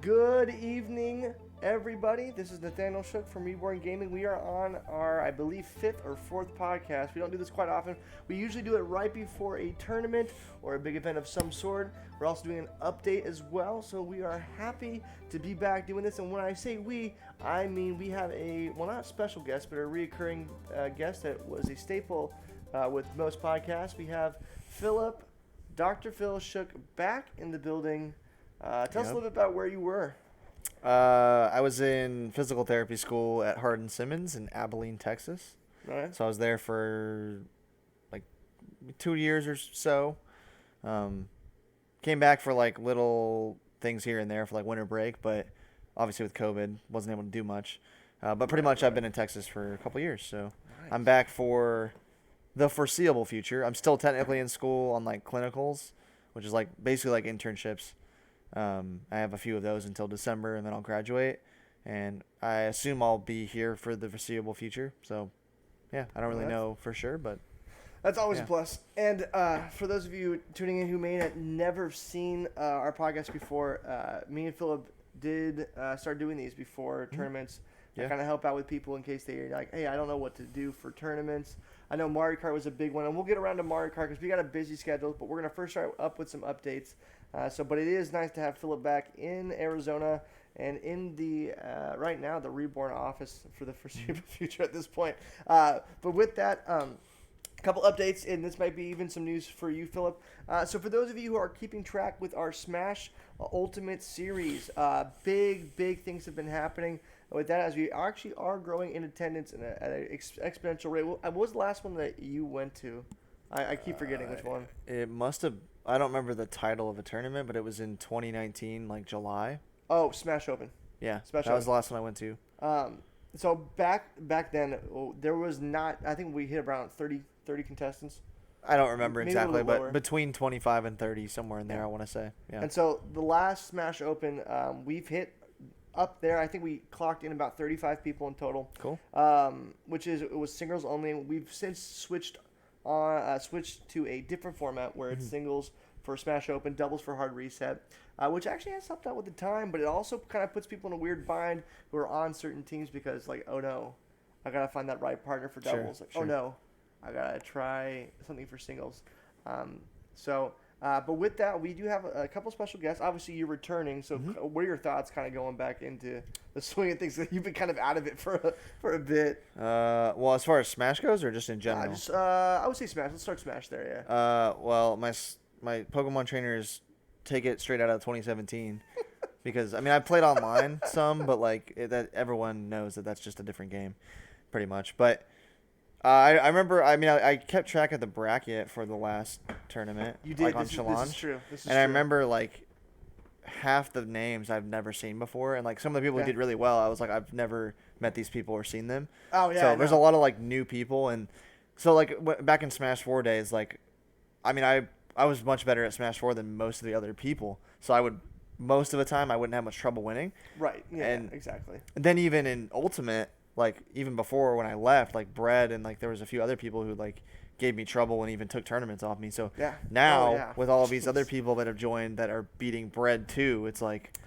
Good evening, everybody. This is Nathaniel Shook from ReBorn Gaming. We are on our, I believe, 5th or 4th podcast. We don't do this quite often. We usually do it right before a tournament or a big event of some sort. We're also doing an update as well, so we are happy to be back doing this. And when I say we, I mean we have a, well, not a special guest, but a reoccurring guest that was a staple with most podcasts. We have Phillip, DrFil Shook back in the building. Tell us a little bit about where you were. I was in physical therapy school at Hardin-Simmons in Abilene, Texas. Right. So I was there for like 2 years or so. Came back for like little things here and there for like winter break, but obviously with COVID, wasn't able to do much. But pretty much I've been in Texas for a couple years, so nice. I'm back for the foreseeable future. I'm still technically in school on like clinicals, which is like basically like internships. I have a few of those until December, and then I'll graduate. And I assume I'll be here for the foreseeable future. So, yeah, I don't really know for sure, but that's always a plus. And for those of you tuning in who may have never seen our podcast before, me and Phillip did start doing these before tournaments. I kind of help out with people in case they're like, hey, I don't know what to do for tournaments. I know Mario Kart was a big one, and we'll get around to Mario Kart because we got a busy schedule, but we're going to first start up with some updates. But it is nice to have Phillip back in Arizona and in the, right now, the ReBorn office for the foreseeable future at this point. But with that, a couple updates, and this might be even some news for you, Phillip. So for those of you who are keeping track with our Smash Ultimate Series, big things have been happening with that as we actually are growing in attendance at an exponential rate. What was the last one that you went to? I keep forgetting which one. it must have. I don't remember the title of the tournament, but it was in 2019, like July. Oh, Smash Open. Yeah, Smash that was the last one I went to. So back then, there was not. I think we hit around 30 contestants. I don't remember Maybe exactly, but lower. between 25 and 30, somewhere in there, I want to say. Yeah. And so the last Smash Open, we've hit up there. I think we clocked in about 35 people in total. Cool. It was singles only. We've since switched to a different format where it's singles for Smash Open, doubles for Hard Reset, which actually has helped out with the time, but it also kind of puts people in a weird bind who are on certain teams because, like, oh no, I gotta find that right partner for doubles. Oh no, I gotta try something for singles. But with that, we do have a couple special guests. Obviously, you're returning, so what are your thoughts kind of going back into the swing of things? You've been kind of out of it for a bit. Well, as far as Smash goes, or just in general? I would say Smash. Let's start Smash there, yeah. Well, my Pokemon trainers take it straight out of 2017 because, I mean, I played online some, but, like, that everyone knows that that's just a different game pretty much. But I remember, I mean, I kept track of the bracket for the last tournament. You did. Like on Challenge. This is true. I remember, like, half the names I've never seen before. And, like, some of the people who did really well, I was like, I've never met these people or seen them. Oh, yeah. So there's a lot of, like, new people. And so, like, back in Smash 4 days, like, I mean, I was much better at Smash 4 than most of the other people. So most of the time, I wouldn't have much trouble winning. Right. Yeah, exactly. And then even in Ultimate, like, even before when I left, like, Brett and, like, there was a few other people who, like, gave me trouble and even took tournaments off me. So now, with all of these other people that have joined that are beating Brett too, it's like,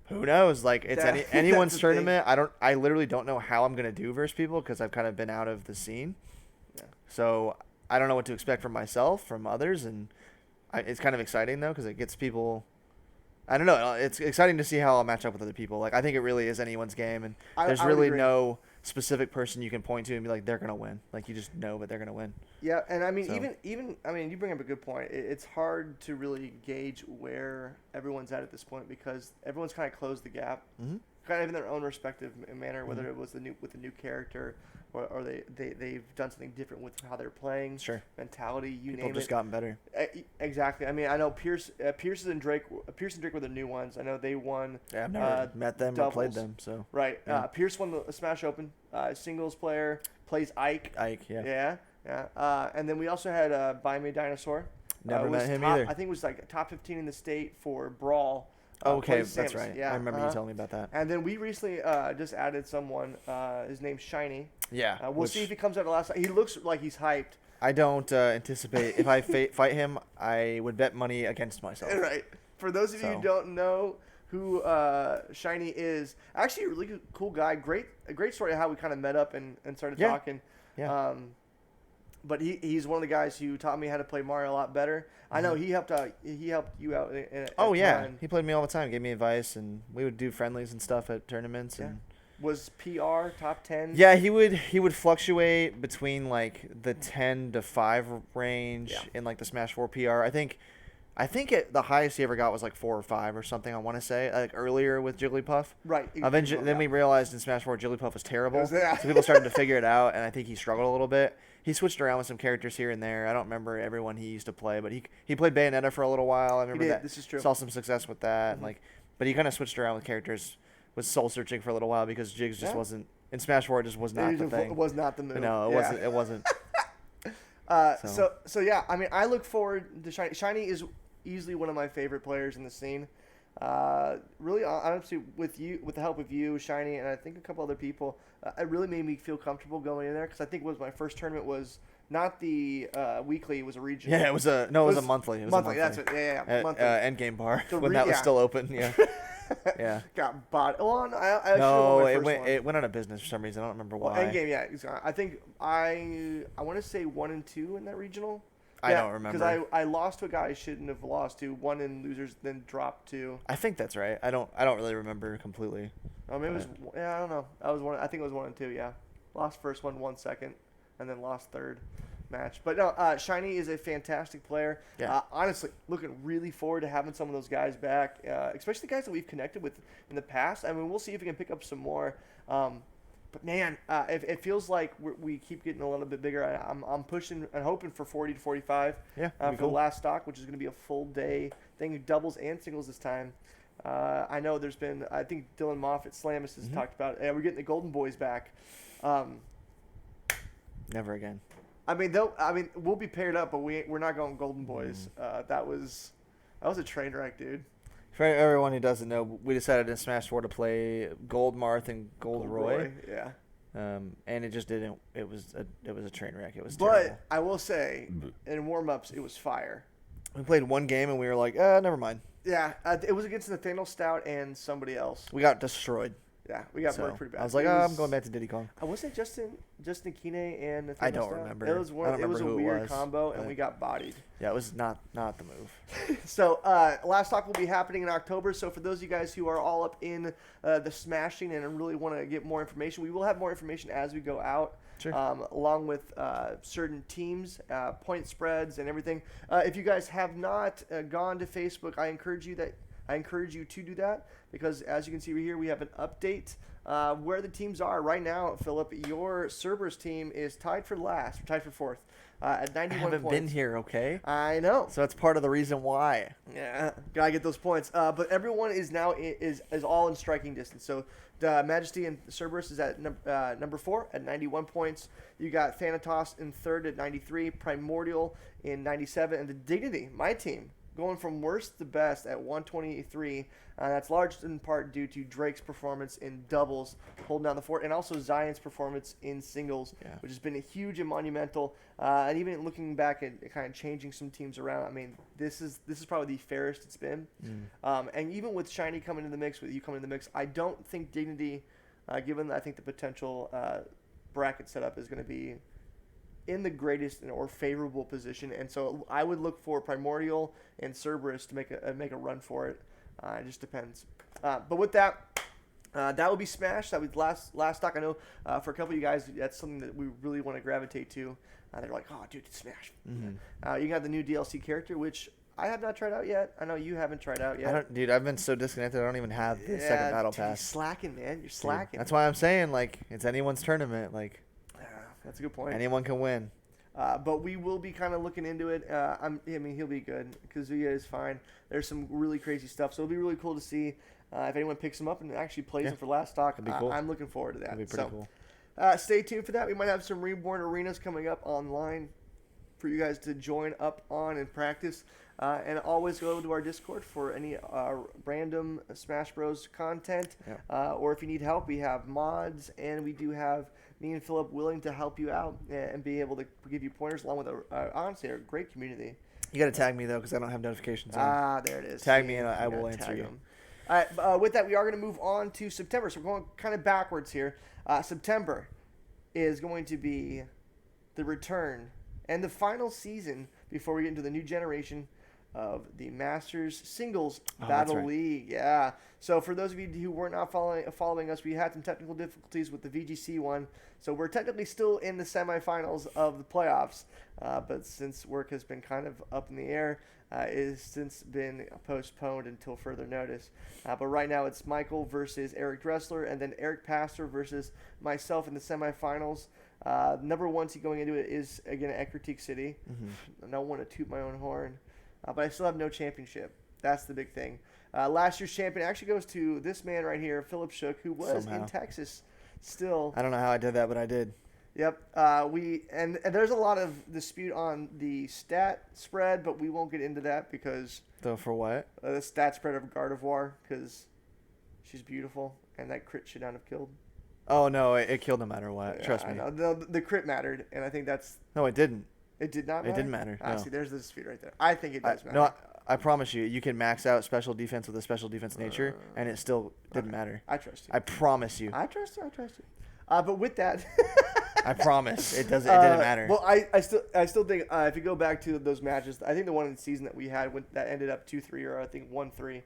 who knows? Like, it's anyone's tournament. I literally don't know how I'm going to do versus people because I've kind of been out of the scene. Yeah. So I don't know what to expect from myself, from others, and it's kind of exciting, though, because it gets people... I don't know. It's exciting to see how I'll match up with other people. Like, I think it really is anyone's game, and there's really no specific person you can point to and be like, they're gonna win. Like, you just know that they're gonna win. Yeah, and I mean, even I mean, you bring up a good point. It's hard to really gauge where everyone's at this point because everyone's kind of closed the gap, kind of in their own respective manner. Whether it was with the new character, or they've done something different with how they're playing, mentality, you name it. People just gotten better. Exactly. I mean, I know Pierce and Drake were the new ones. I know they won. Yeah, I've never met them doubles. or played them. So right. Yeah. Pierce won the Smash Open. Singles player, plays Ike. Yeah. And then we also had Buy Me Dinosaur. Never met him either. I think it was like top 15 in the state for Brawl. Okay, that's right. Yeah, I remember you telling me about that. And then we recently just added someone. His name's Shiny. Yeah. We'll see if he comes out the last time. He looks like he's hyped. I don't anticipate. If I fight him, I would bet money against myself. Right. For those of you who don't know who Shiny is. Actually, a really cool guy. A great story of how we kind of met up and started talking. Yeah. But he's one of the guys who taught me how to play Mario a lot better. I know he helped you out. He played me all the time, gave me advice, and we would do friendlies and stuff at tournaments. Yeah. And was PR top 10? Yeah, he would fluctuate between like the 10 to 5 range in like the Smash 4 PR. I think the highest he ever got was like 4 or 5 or something. I want to say like earlier with Jigglypuff. Right. Then we realized in Smash 4 Jigglypuff was terrible. So people started to figure it out, and I think he struggled a little bit. He switched around with some characters here and there. I don't remember everyone he used to play, but he played Bayonetta for a little while. I remember that. This is true. Saw some success with that. Mm-hmm. But he kind of switched around with characters. Was soul searching for a little while because Jigs just wasn't in Smash 4. It just was not the thing. It was not the move. No, it wasn't. So yeah, I mean, I look forward to Shiny. Shiny is easily one of my favorite players in the scene. Really, honestly, with the help of you, Shiny, and I think a couple other people, it really made me feel comfortable going in there because I think my first tournament was not the weekly; it was a regional. Yeah, it was a monthly. It was monthly. A monthly. That's it. Yeah. Monthly. Endgame bar when that was still open. Yeah. Yeah. Got bought. It went out of business for some reason. I don't remember why. Endgame, yeah. I think I want to say 1 and 2 in that regional. I don't remember because I lost to a guy I shouldn't have lost to. 1 in losers, then dropped to. I think that's right. I don't really remember completely. I mean, I don't know. I think it was 1 and 2. Yeah, lost first one, won second, and then lost third match. But no, Shiny is a fantastic player. Yeah. Honestly, looking really forward to having some of those guys back, especially the guys that we've connected with in the past. I mean, we'll see if we can pick up some more. But man, it feels like we keep getting a little bit bigger. I'm pushing and hoping for 40 to 45 for the last stock, which is going to be a full day thing, doubles and singles this time. I know there's been, I think Dylan Moffitt, Slamus has talked about, we're getting the Golden Boys back. Never again. I mean, we'll be paired up, but we're not going Golden Boys. That was a train wreck, dude. For everyone who doesn't know, we decided in Smash 4 to play Gold Marth and Gold Roy. Yeah. And it just didn't. It was a train wreck. It was terrible. But I will say, in warm-ups, it was fire. We played one game and we were like, never mind. Yeah, it was against Nathaniel Stout and somebody else. We got destroyed. Yeah, we got burnt pretty bad. I was like, I'm going back to Diddy Kong. Wasn't it Justin Kine and Nathaniel I don't Stout? remember. It was a weird combo, and we got bodied. Yeah, it was not the move. So, last talk will be happening in October. So, for those of you guys who are all up in the smashing and really want to get more information, we will have more information as we go out. Sure. Along with certain teams, point spreads, and everything. If you guys have not gone to Facebook, I encourage you to do that because, as you can see right here, we have an update where the teams are right now. Phillip, your Cerberus team is tied for fourth at 91 points. I haven't been here, okay? I know. So that's part of the reason why. Yeah, gotta get those points. But everyone is now is all in striking distance. So the Majesty and Cerberus is at number 4 at 91 points. You got Thanatos in third at 93, Primordial in 97, and the Dignity, my team, going from worst to best at 123. That's large in part due to Drake's performance in doubles, holding down the fort, and also Zion's performance in singles, which has been a huge and monumental. And even looking back at kind of changing some teams around, I mean, this is probably the fairest it's been. And even with Shiny coming in the mix, with you coming in the mix, I don't think Dignity, given I think the potential bracket setup is going to be in the greatest or favorable position, and so I would look for Primordial and Cerberus to make a run for it. It just depends. But with that, that will be Smash. That was last stock. I know for a couple of you guys, that's something that we really want to gravitate to. They're like, oh, dude, it's Smash. You got the new DLC character, which I have not tried out yet. I know you haven't tried out yet. Dude, I've been so disconnected. I don't even have the second battle pass. You're slacking, man. You're slacking. That's why I'm saying, like, it's anyone's tournament. Like, that's a good point. Anyone can win. But we will be kind of looking into it. I mean, he'll be good. Kazuya is fine. There's some really crazy stuff. So it'll be really cool to see if anyone picks him up and actually plays him for last stock. That'd be cool. I'm looking forward to that. That'd be pretty cool. Stay tuned for that. We might have some ReBorn arenas coming up online for you guys to join up on and practice. And always go to our Discord for any random Smash Bros. Content. Or if you need help, we have mods, and we do have me and Phillip willing to help you out and be able to give you pointers along with, honestly, a great community. You got to tag me, though, because I don't have notifications on. There it is. Tag me, and I will answer you. All right, with that, we are going to move on to September. So we're going kind of backwards here. September is going to be the return and the final season before we get into the new generation of the Masters Singles Battle League. Yeah. So for those of you who were not following us, we had some technical difficulties with the VGC one. So we're technically still in the semifinals of the playoffs. But since work has been kind of up in the air, it has since been postponed until further notice. But right now it's Michael versus Eric Dressler, and then Eric Pastor versus myself in the semifinals. Number 1 seed going into it is, again, at Critique City. Mm-hmm. I don't want to toot my own horn. But I still have no championship. That's the big thing. Last year's champion actually goes to this man right here, Phillip Shook, who was in Texas still. I don't know how I did that, but I did. Yep. And there's a lot of dispute on the stat spread, but we won't get into that because... So for what? The stat spread of Gardevoir, because she's beautiful, and that crit should not have killed. Oh, no, it killed no matter what. Yeah, trust me. I know. The crit mattered, and I think that's... No, it didn't. It did not matter? It didn't matter. No. See, there's the dispute right there. I think it does matter. No, I promise you, you can max out special defense with a special defense nature, and it still didn't matter. I trust you. I promise you. I trust you. But with that... I promise. It didn't matter. Well, I still think if you go back to those matches, I think the one in the season that we had that ended up 2-3 or I think 1-3,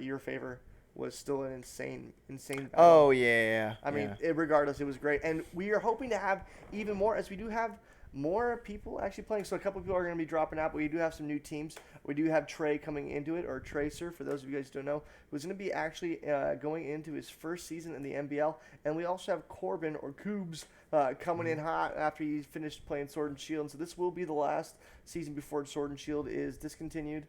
your favor was still an insane battle. Oh, yeah. I mean, regardless, it was great. And we are hoping to have even more, as we do have more people actually playing. So a couple of people are going to be dropping out, but we do have some new teams. We do have Trey coming into it, or Tracer, for those of you guys who don't know, who's going to be actually going into his first season in the NBL. And we also have Corbin, or Coobs, coming in hot after he finished playing Sword and Shield. And so this will be the last season before Sword and Shield is discontinued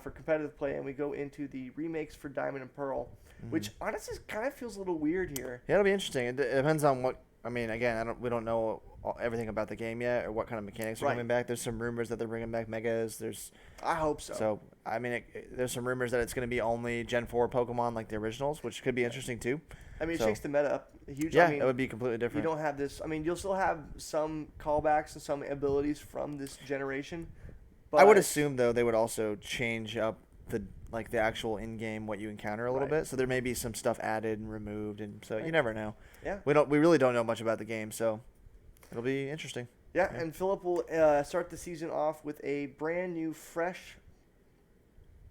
for competitive play, and we go into the remakes for Diamond and Pearl, which honestly kind of feels a little weird here. Yeah, it'll be interesting. It depends on what. I mean, again, we don't know everything about the game yet or what kind of mechanics are coming back. There's some rumors that they're bringing back Megas. I hope so. So, I mean, there's some rumors that it's going to be only Gen 4 Pokemon like the originals, which could be interesting too. I mean, it shakes the meta up huge. Yeah, I mean, it would be completely different. You don't have this. I mean, you'll still have some callbacks and some abilities from this generation. But I would assume, though, they would also change up the actual in-game what you encounter a little bit. So there may be some stuff added and removed, and so you never know. Yeah. We really don't know much about the game, so it'll be interesting. Yeah, and Phillip will start the season off with a brand new, fresh,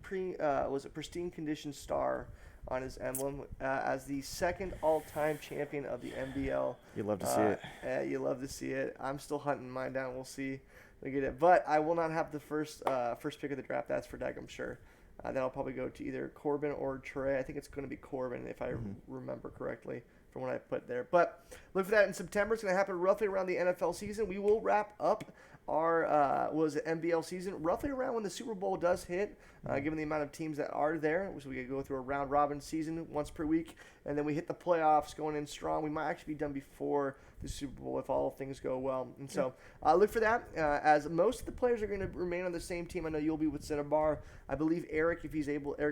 pristine condition star on his emblem as the second all-time champion of the NBL. You love to see it. You love to see it. I'm still hunting mine down. We'll see. We get it, but I will not have the first pick of the draft. That's for Dag, I'm sure. That'll probably go to either Corbin or Trey. I think it's going to be Corbin if I remember correctly from what I put there. But look for that in September. It's going to happen roughly around the NFL season. We will wrap up our NBL season roughly around when the Super Bowl does hit, given the amount of teams that are there. So we could go through a round robin season once per week, and then we hit the playoffs going in strong. We might actually be done before the Super Bowl if all things go well. And so look for that, as most of the players are going to remain on the same team. I know you'll be with Cinnabar. I believe Eric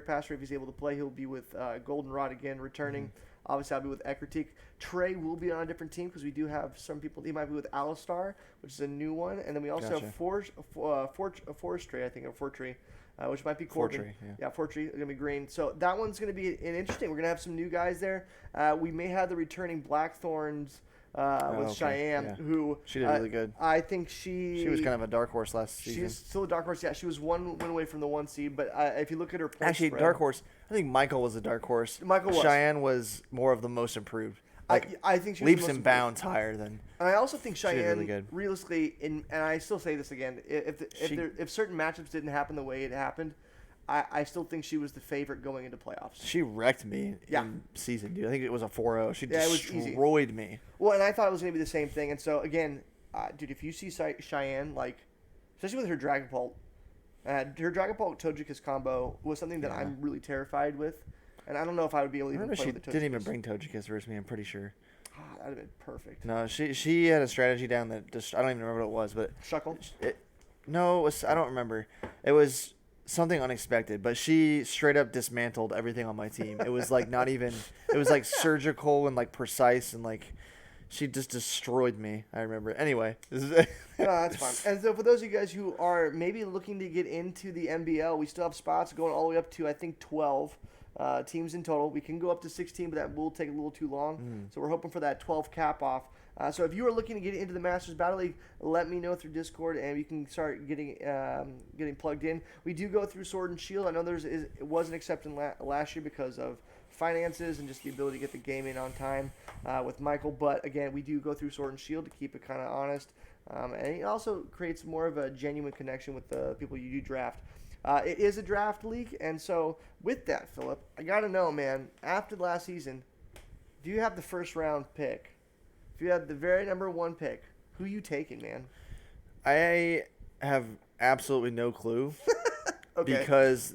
Pastor, if he's able to play, he'll be with Goldenrod again, returning. Obviously, I'll be with Ekritik. Trey will be on a different team because we do have some people. He might be with Alistar, which is a new one. And then we also have Forestry, I think, or Fortree, which might be Corbin. Fortree, yeah, Fortree, going to be green. So that one's going to be interesting. We're going to have some new guys there. We may have the returning Blackthorns with Cheyenne, who she did really good. I think she was kind of a dark horse last season. She's still a dark horse. Yeah, she was one win away from the 1 seed. But if you look at her point actually spread, dark horse. I think Michael was a dark horse. Michael was. Cheyenne was more of the most improved. I think she was leaps and bounds higher than. And I also think Cheyenne, really good. realistically, and I still say this again, if certain matchups didn't happen the way it happened, I still think she was the favorite going into playoffs. She wrecked me in season, dude. I think it was a 4-0. She destroyed me. Well, and I thought it was going to be the same thing. And so, again, dude, if you see Cheyenne, especially with her Dragon Pult, her Dragon Pult Togekiss combo was something that I'm really terrified with. And I don't know if I would be able to even play with the Togekiss. She didn't even bring Togekiss versus me, I'm pretty sure. That would have been perfect. No, she had a strategy down that just, I don't even remember what it was. But Shuckle? I don't remember. It was something unexpected, but she straight up dismantled everything on my team. It was not even, it was surgical and precise and She just destroyed me. I remember. Anyway. No, that's fine. And so for those of you guys who are maybe looking to get into the NBL, we still have spots going all the way up to, I think, 12 teams in total. We can go up to 16, but that will take a little too long. So we're hoping for that 12 cap off. So if you are looking to get into the Masters Battle League, let me know through Discord, and we can start getting plugged in. We do go through Sword and Shield. I know it wasn't accepted last year because of finances and just the ability to get the game in on time with Michael. But again, we do go through Sword and Shield to keep it kind of honest, and it also creates more of a genuine connection with the people you do draft. It is a draft league, and so with that, Phillip, I gotta know, man. After last season, do you have the first round pick? If you had the very number 1 pick, who you taking, man? I have absolutely no clue. Okay. Because,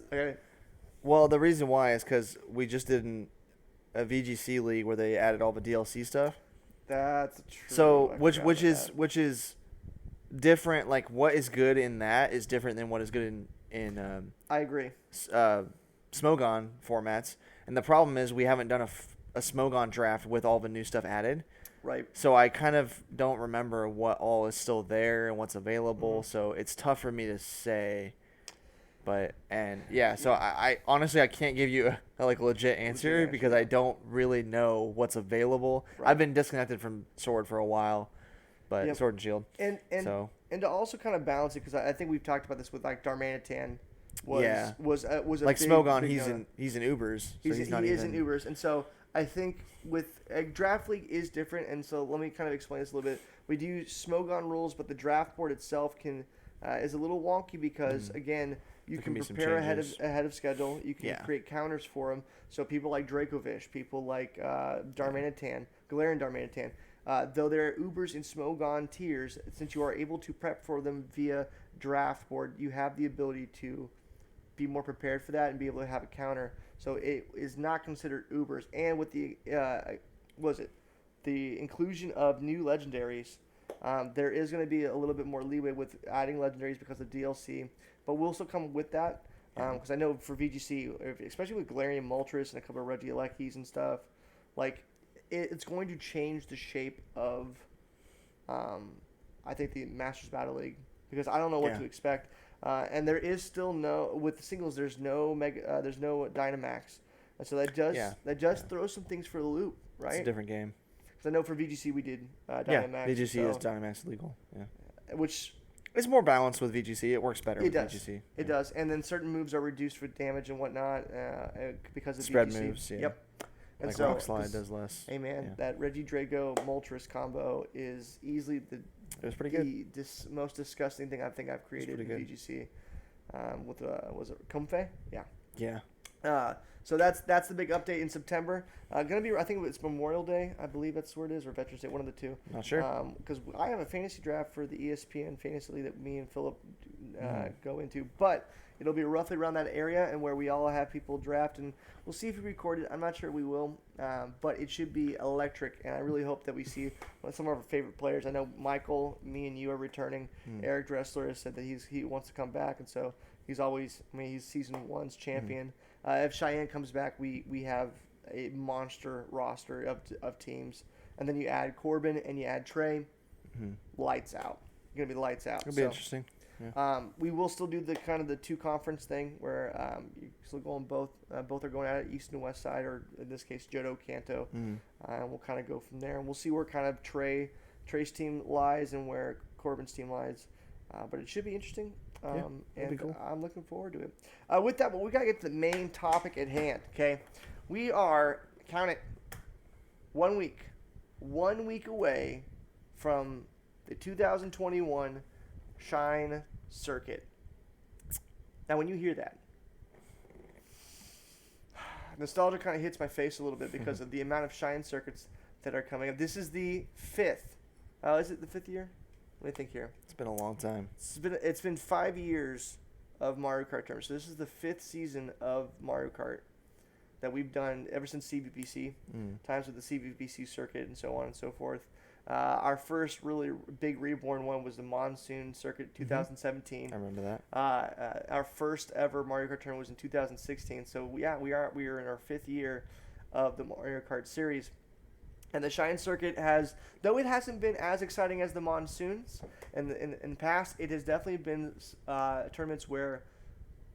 well, the reason why is because we just did a VGC league where they added all the DLC stuff. That's true. So, which is different. Like, what is good in that is different than what is good in I agree. Smogon formats. And the problem is we haven't done a Smogon draft with all the new stuff added. Right. So I kind of don't remember what all is still there and what's available. So it's tough for me to say. So I honestly, I can't give you a legit answer because I don't really know what's available. Right. I've been disconnected from Sword for a while, but Sword and Shield. And to also kind of balance it, because I think we've talked about this with like Darmanitan was a like big, Smogon. big he's in Ubers. So he's not in Ubers, and so I think with a draft league is different, and so let me kind of explain this a little bit. We do Smogon rules, but the draft board itself is a little wonky because again, you can prepare ahead of schedule. You can create counters for them. So people like Dracovish, people like Darmanitan, Galarian Darmanitan, though they're Ubers in Smogon tiers, since you are able to prep for them via draft board, you have the ability to be more prepared for that and be able to have a counter. So it is not considered Ubers. And with the the inclusion of new legendaries, there is going to be a little bit more leeway with adding legendaries because of DLC. But we'll still come with that because I know for VGC, especially with Galarian Moltres and a couple of Regielekis and stuff, like it's going to change the shape of, I think, the Masters Battle League because I don't know what to expect. And there is still with the singles. There's no Dynamax, and so that does throw some things for the loop, right? It's a different game. Because I know for VGC we did Dynamax. Yeah, VGC is Dynamax legal. Yeah, which it's more balanced with VGC. It works better with VGC. It does, and then certain moves are reduced for damage and whatnot because of spread VGC. moves. Yeah. Yep. And like so, Rock Slide does less. Hey man, that Regidrago Moltres combo is easily it was pretty good. The most disgusting thing I think I've created in VGC. With was it Comfey? Yeah. Yeah. So that's the big update in September. Gonna be, I think it's Memorial Day. I believe that's where it is, or Veterans Day, one of the two. Not sure. Because I have a fantasy draft for the ESPN Fantasy League that me and Phillip go into, but it'll be roughly around that area and where we all have people draft, and we'll see if we record it. I'm not sure we will, but it should be electric, and I really hope that we see some of our favorite players. I know Michael, me, and you are returning. Eric Dressler has said that he wants to come back, and so he's season 1's champion. If Cheyenne comes back, we have a monster roster of teams, and then you add Corbin and you add Trey, lights out. Gonna be lights out. It'll be interesting. Yeah. We will still do the kind of the 2 conference thing where you're still going both are going at it, East and West Side, or in this case Johto, Kanto. And we'll kind of go from there, and we'll see where kind of Trey's team lies and where Corbin's team lies. But it should be interesting. And cool. I'm looking forward to it. With that, we got to get to the main topic at hand, okay? We are, count it, 1 week. 1 week away from the 2021 Shine Circuit. Now, when you hear that, nostalgia kind of hits my face a little bit because of the amount of Shine Circuits that are coming up. This is the 5th. Is it the 5th year? Let me think here. It's been a long time. It's been 5 years of Mario Kart tournaments. So this is the 5th season of Mario Kart that we've done ever since CVPC, times with the CVPC circuit and so on and so forth. Our first really big ReBorn one was the Monsoon Circuit 2017. I remember that. Our first ever Mario Kart tournament was in 2016. So we are in our 5th year of the Mario Kart series. And the Shine Circuit has, though it hasn't been as exciting as the Monsoons in the past, it has definitely been tournaments where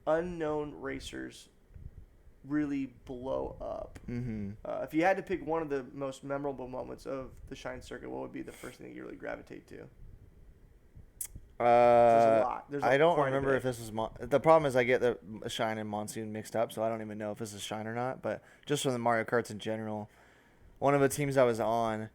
unknown racers really blow up. Mm-hmm. If you had to pick one of the most memorable moments of the Shine Circuit, what would be the first thing that you really gravitate to? There's a lot. I don't remember if this is the problem is I get the Shine and Monsoon mixed up, so I don't even know if this is Shine or not. But just from the Mario Karts in general, one of the teams I was on,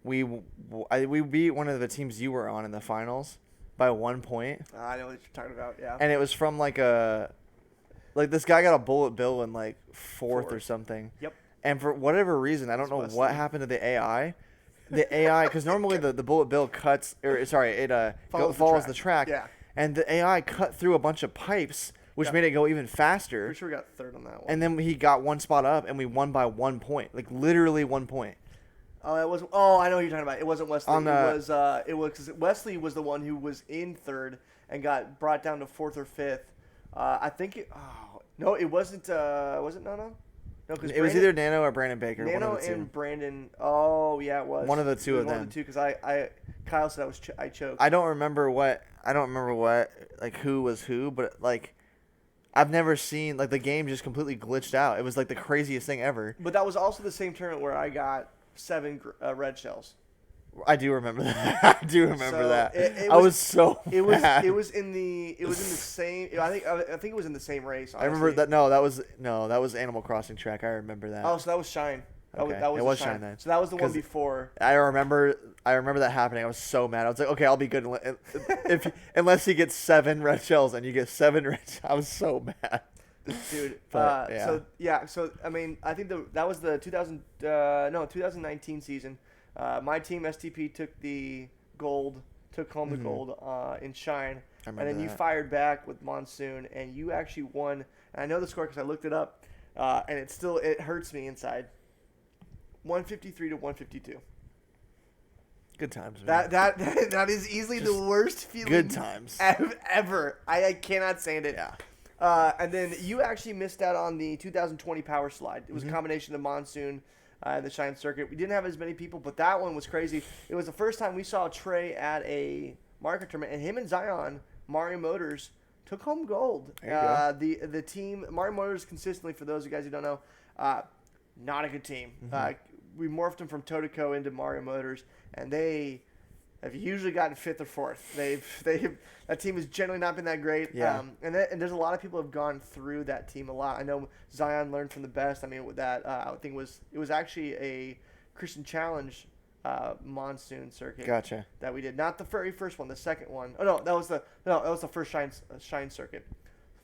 we beat one of the teams you were on in the finals by 1 point. I know what you're talking about, yeah. And it was from like this guy got a bullet bill in like fourth or something. Yep. And for whatever reason, I don't know what happened to the AI. The AI, because normally the bullet bill follows the track. Yeah. And the AI cut through a bunch of pipes, which made it go even faster. Pretty sure we got third on that one. And then he got one spot up, and we won by 1 point, like literally 1 point. Oh, it wasn't. Oh, I know what you're talking about. It wasn't Wesley. It was because Wesley was the one who was in third and got brought down to fourth or fifth. I think it. Oh no, it wasn't. Was it Nano? No, because it was either Nano or Brandon Baker. Nano one of the two. And Brandon. Oh yeah, it was one of the two of them. One of the two, because Kyle said I choked. I don't remember what like who was who, but like I've never seen like the game just completely glitched out. It was like the craziest thing ever. But that was also the same tournament where I got 7 red shells. I do remember that. I do remember that. I was so mad. It was in the same. I think it was in the same race. Honestly. I remember that. That was Animal Crossing track. I remember that. Oh, so that was Shine. Okay. That was Shine then. So that was the one before. I remember that happening. I was so mad. I was like, okay, I'll be good unless he gets 7 red shells and you get 7 red shells. I was so mad. Dude, but, so I mean, I think that was the 2019 season. My team STP took home the gold in Shine, and then you fired back with Monsoon, and you actually won. And I know the score because I looked it up, and it hurts me inside. 153 to 152. Good times, man. That is easily the worst feeling. Good times ever. I cannot stand it. Yeah. And then you actually missed out on the 2020 Power Slide. It was a combination of Monsoon and the Shine Circuit. We didn't have as many people, but that one was crazy. It was the first time we saw Trey at a Mario Kart tournament, and him and Zion, Mario Motors, took home gold. The team, Mario Motors consistently, for those of you guys who don't know, not a good team. We morphed them from Totoco into Mario Motors, and they have usually gotten 5th or 4th. That team has generally not been that great. Yeah. And there's a lot of people who have gone through that team a lot. I know Zion learned from the best. I mean, with that, I think it was actually a Christian Challenge Monsoon circuit. Gotcha. That we did. Not the very first one, the second one. Oh no, that was the first Shine circuit.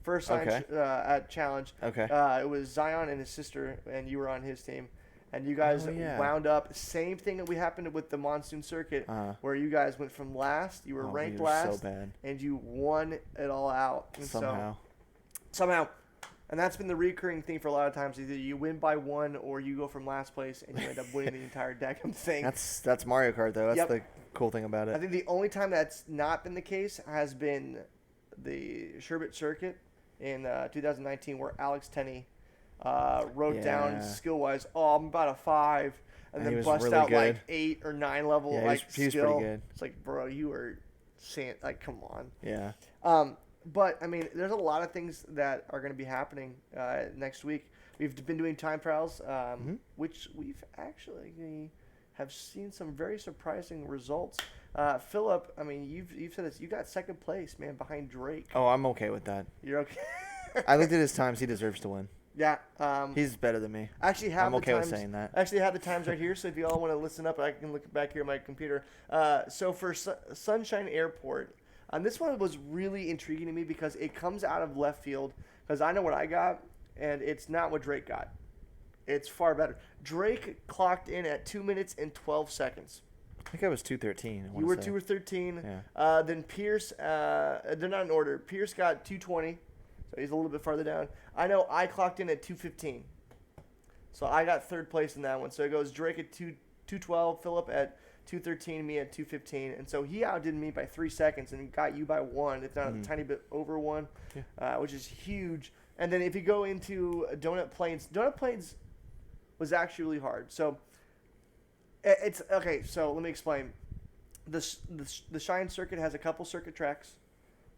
First Shine at Challenge. Okay. It was Zion and his sister, and you were on his team. And you guys wound up, same thing that we happened with the Monsoon circuit, where you guys went from last, you were ranked last, so bad. And you won it all out. And somehow. And that's been the recurring thing for a lot of times. Either you win by 1 or you go from last place and you end up winning the entire deck of thing. That's Mario Kart, though. That's the cool thing about it. I think the only time that's not been the case has been the Sherbet circuit in 2019, where Alex Tenney wrote down skill-wise, I'm about a 5, and then bust really out good. Like 8 or 9 level he was pretty good. It's like, bro, you were saying, like, come on. Yeah. But I mean, there's a lot of things that are going to be happening next week. We've been doing time trials, which we've actually have seen some very surprising results. Phillip, I mean, you've said this. You got second place, man, behind Drake. Oh, I'm okay with that. You're okay. I looked at his times. He deserves to win. Yeah. He's better than me. I'm okay with saying that. I actually have the times right here, so if you all want to listen up, I can look back here at my computer. So for Sunshine Airport, this one was really intriguing to me because it comes out of left field, because I know what I got, and it's not what Drake got. It's far better. Drake clocked in at 2 minutes and 12 seconds. I think I was 2:13. You were 2:13. Yeah. Then Pierce, they're not in order. Pierce got 2:20, so he's a little bit farther down. I know I clocked in at 2:15, so I got third place in that one. So it goes Drake at 2:12, Phillip at 2:13, me at 2:15, and so he outdid me by 3 seconds and got you by 1, if not a tiny bit over 1, which is huge. And then if you go into Donut Plains was actually really hard. So It's okay. So let me explain. The Shine circuit has a couple circuit tracks.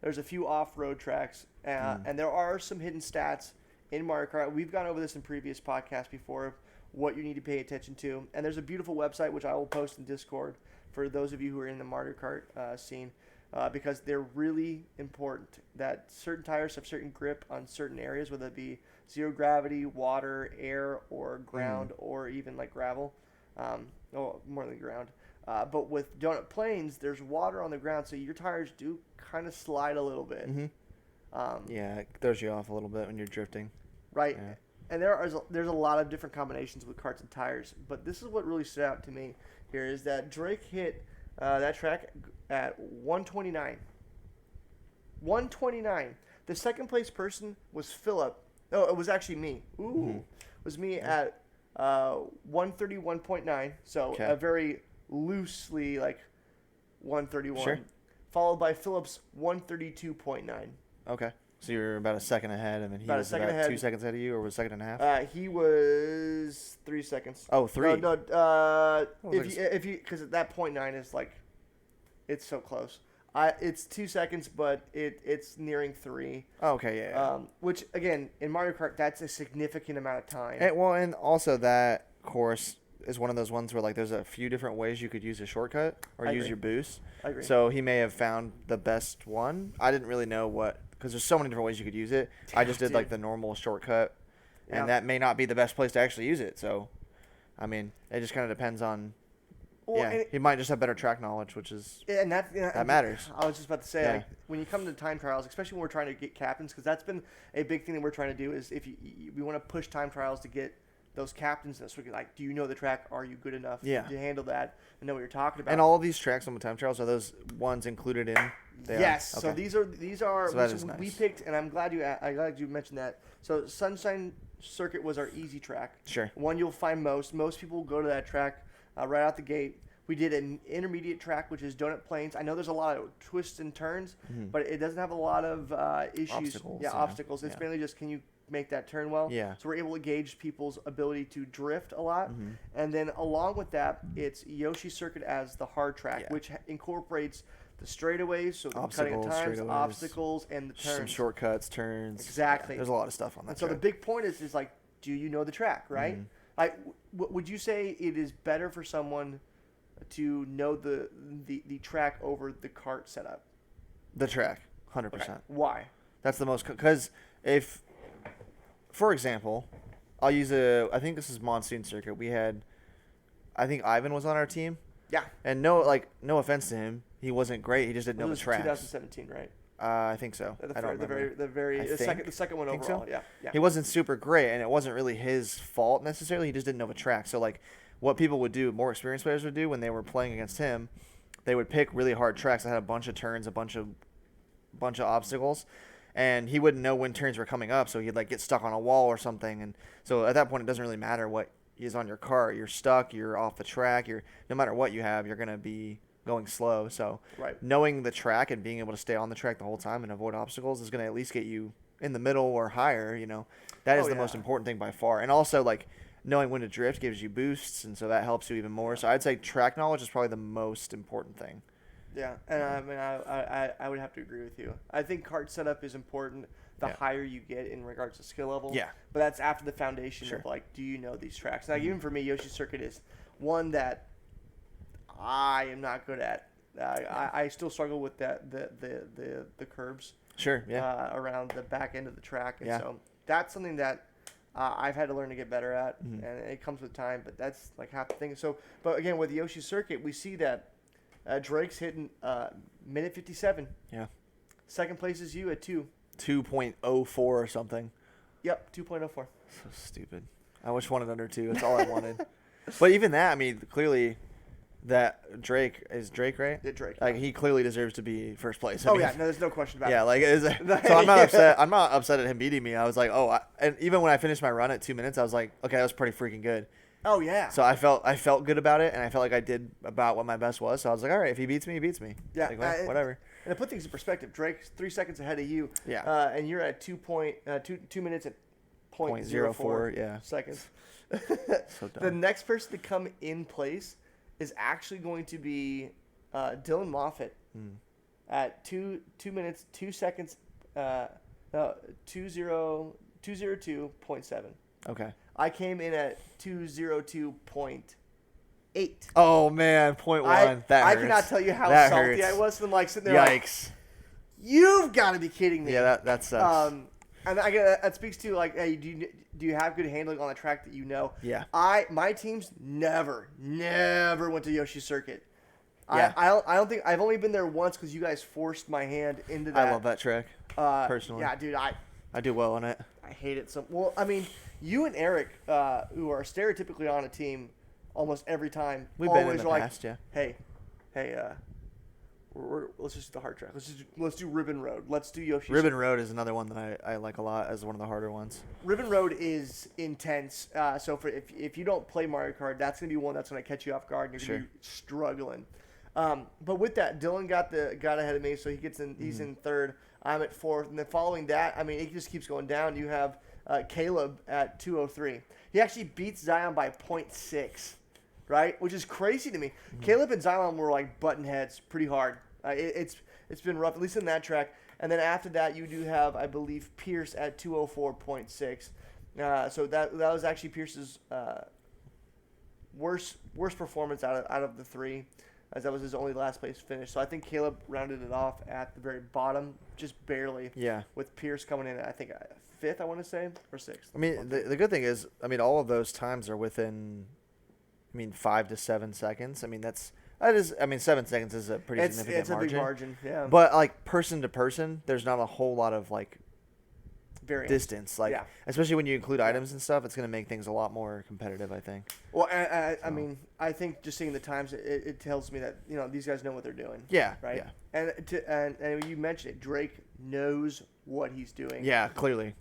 There's a few off-road tracks, and there are some hidden stats in Mario Kart. We've gone over this in previous podcasts before, what you need to pay attention to. And there's a beautiful website, which I will post in Discord for those of you who are in the Mario Kart scene, because they're really important. That certain tires have certain grip on certain areas, whether it be zero gravity, water, air, or ground, or even like gravel. More than ground. But with donut plains, there's water on the ground, so your tires do kind of slide a little bit. Yeah, it throws you off a little bit when you're drifting. Right. Yeah. And there's a lot of different combinations with karts and tires. But this is what really stood out to me here is that Drake hit that track at 129. 129. The second place person was Phillip. Oh, it was actually me. It was me at 131.9. So a very loosely like 131. Sure. Followed by Phillip's 132.9. Okay. So you're about a second ahead, and then he was about 2 seconds ahead of you, or was a second and a half? He was 3 seconds. Oh, 3. No, if you because at that 0.9 is like, it's so close. It's 2 seconds, but it's nearing 3. Oh, okay, yeah. Which again, in Mario Kart, that's a significant amount of time. And also that course is one of those ones where like there's a few different ways you could use a shortcut or use your boost. I agree. So he may have found the best one. I didn't really know because there's so many different ways you could use it. I just did like the normal shortcut, and that may not be the best place to actually use it. So, I mean, it just kind of depends on. Well, he might just have better track knowledge, which is that matters. I was just about to say, like, when you come to time trials, especially when we're trying to get captains, because that's been a big thing that we're trying to do. Is if we want to push time trials to get those captains, so we're like, do you know the track? Are you good enough to handle that and know what you're talking about? And all of these tracks on the time trials, are those ones included in? Yes. Okay. So these are so that is nice. We picked, and I'm glad you mentioned that. So Sunshine Circuit was our easy track. Sure. One you'll find most people go to that track right out the gate. We did an intermediate track, which is Donut Plains. I know there's a lot of twists and turns, but it doesn't have a lot of issues. Obstacles. It's mainly just, can you make that turn well? Yeah. So we're able to gauge people's ability to drift a lot. And then along with that, it's Yoshi Circuit as the hard track, which incorporates the straightaways, so the cutting of times, obstacles, and the turns. Some shortcuts, turns. Exactly. Yeah, there's a lot of stuff on that. And so the big point is like, do you know the track, right? Like, would you say it is better for someone to know the track over the kart setup? The track, 100%. Okay. Why? That's the most, because if, for example, I think this is Monsoon Circuit. I think Ivan was on our team. Yeah. And no offense to him, he wasn't great. He just didn't know the tracks. 2017, right? I think so. I don't remember. The second one overall. So? Yeah. He wasn't super great, and it wasn't really his fault necessarily. He just didn't know the track. So like, what people would do, more experienced players would do when they were playing against him, they would pick really hard tracks that had a bunch of turns, a bunch of obstacles, and he wouldn't know when turns were coming up, so he'd like get stuck on a wall or something. And so at that point, it doesn't really matter what is on your cart. You're stuck. You're off the track. No matter what you have, you're gonna be going slow. So knowing the track and being able to stay on the track the whole time and avoid obstacles is gonna at least get you in the middle or higher. That is the most important thing by far. And also like, knowing when to drift gives you boosts, and so that helps you even more. So I'd say track knowledge is probably the most important thing. Yeah, and I mean, I would have to agree with you. I think kart setup is important the higher you get in regards to skill level. Yeah. But that's after the foundation of like, do you know these tracks? Like even for me, Yoshi Circuit is one that I am not good at. I still struggle with the curbs. Sure. Yeah. Around the back end of the track, and so that's something that I've had to learn to get better at, and it comes with time, but that's like half the thing. So, but again, with the Yoshi Circuit, we see that Drake's hitting minute 57. Yeah. Second place is you at 2.04 or something. Yep, 2.04. So stupid. I wish one under 2. That's all I wanted. But even that, I mean, clearly that Drake, right? Yeah, Drake. Like, he clearly deserves to be first place. No, there's no question about it. Yeah, like, so I'm not upset. I'm not upset at him beating me. I was like, and even when I finished my run at 2 minutes, I was like, okay, that was pretty freaking good. Oh, yeah. So I felt good about it, and I felt like I did about what my best was. So I was like, all right, if he beats me, he beats me. Yeah. Like, well, whatever. And to put things in perspective, Drake's 3 seconds ahead of you. Yeah. And you're at 2 minutes at 0.04 seconds. So the next person to come in place is actually going to be Dylan Moffitt at 2 minutes 2 seconds 202.7. Okay. I came in at 202.8. Oh man, 0.1. That hurts. I cannot tell you how salty I was. And I'm like sitting there. Yikes! Like, you've got to be kidding me. Yeah, that sucks. And I get that speaks to like, hey, do you have good handling on the track that you know? Yeah. My teams never went to Yoshi Circuit. Yeah. I don't think I've only been there once because you guys forced my hand into that. I love that track. Personally. Yeah, dude. I do well on it. I hate it so. Well, I mean, you and Eric, who are stereotypically on a team almost every time, we've been in the past, yeah. Hey, let's just do the hard track. Let's do Ribbon Road. Let's do Yoshi. Ribbon Road is another one that I like a lot as one of the harder ones. Ribbon Road is intense. So if you don't play Mario Kart, that's gonna be one that's gonna catch you off guard and you're gonna be struggling. But with that, Dylan got ahead of me, so he gets in. He's in third. I'm at fourth, and then following that, I mean, it just keeps going down. You have Caleb at 203. He actually beats Zion by 0.6, right? Which is crazy to me. Caleb and Zion were like button heads pretty hard. It's been rough, at least in that track. And then after that, you do have, I believe, Pierce at 204.6. So that was actually Pierce's worst performance out of the three, as that was his only last place finish. So I think Caleb rounded it off at the very bottom, just barely. Yeah. With Pierce coming in at, I think, fifth, I want to say, or sixth. I mean, the good thing is, I mean, all of those times are within, 5 to 7 seconds. I mean, 7 seconds is a pretty significant margin. It's a big margin, yeah. But, like, person to person, there's not a whole lot of, like, variance. Distance. Like, especially when you include items and stuff, it's going to make things a lot more competitive, I think. Well, I mean, I think just seeing the times, it tells me that, these guys know what they're doing. Yeah. Right? Yeah. And you mentioned it. Drake knows what he's doing. Yeah, clearly.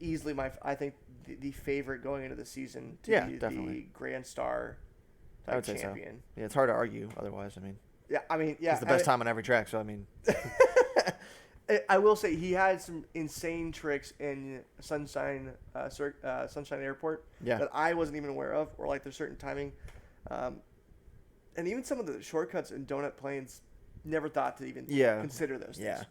Easily, I think, the favorite going into the season to be definitely. The Grand Star I would champion. Say so. Yeah, it's hard to argue otherwise. I mean. Yeah, It's the best time on every track, so I mean. I will say he had some insane tricks in Sunshine Airport that I wasn't even aware of, or like there's certain timing, and even some of the shortcuts in Donut Plains. Never thought to even consider those things.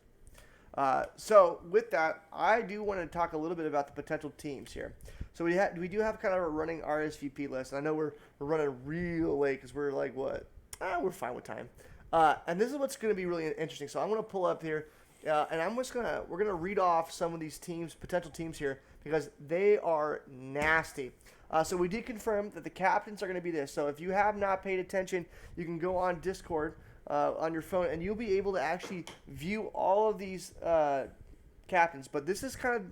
Yeah. So with that, I do want to talk a little bit about the potential teams here. So we do have kind of a running RSVP list, and I know we're running real late because we're like what? We're fine with time. And this is what's going to be really interesting. So I'm going to pull up here. And we're gonna read off some of these potential teams here, because they are nasty. So we did confirm that the captains are gonna be this. So if you have not paid attention, you can go on Discord on your phone, and you'll be able to actually view all of these captains. But this is kind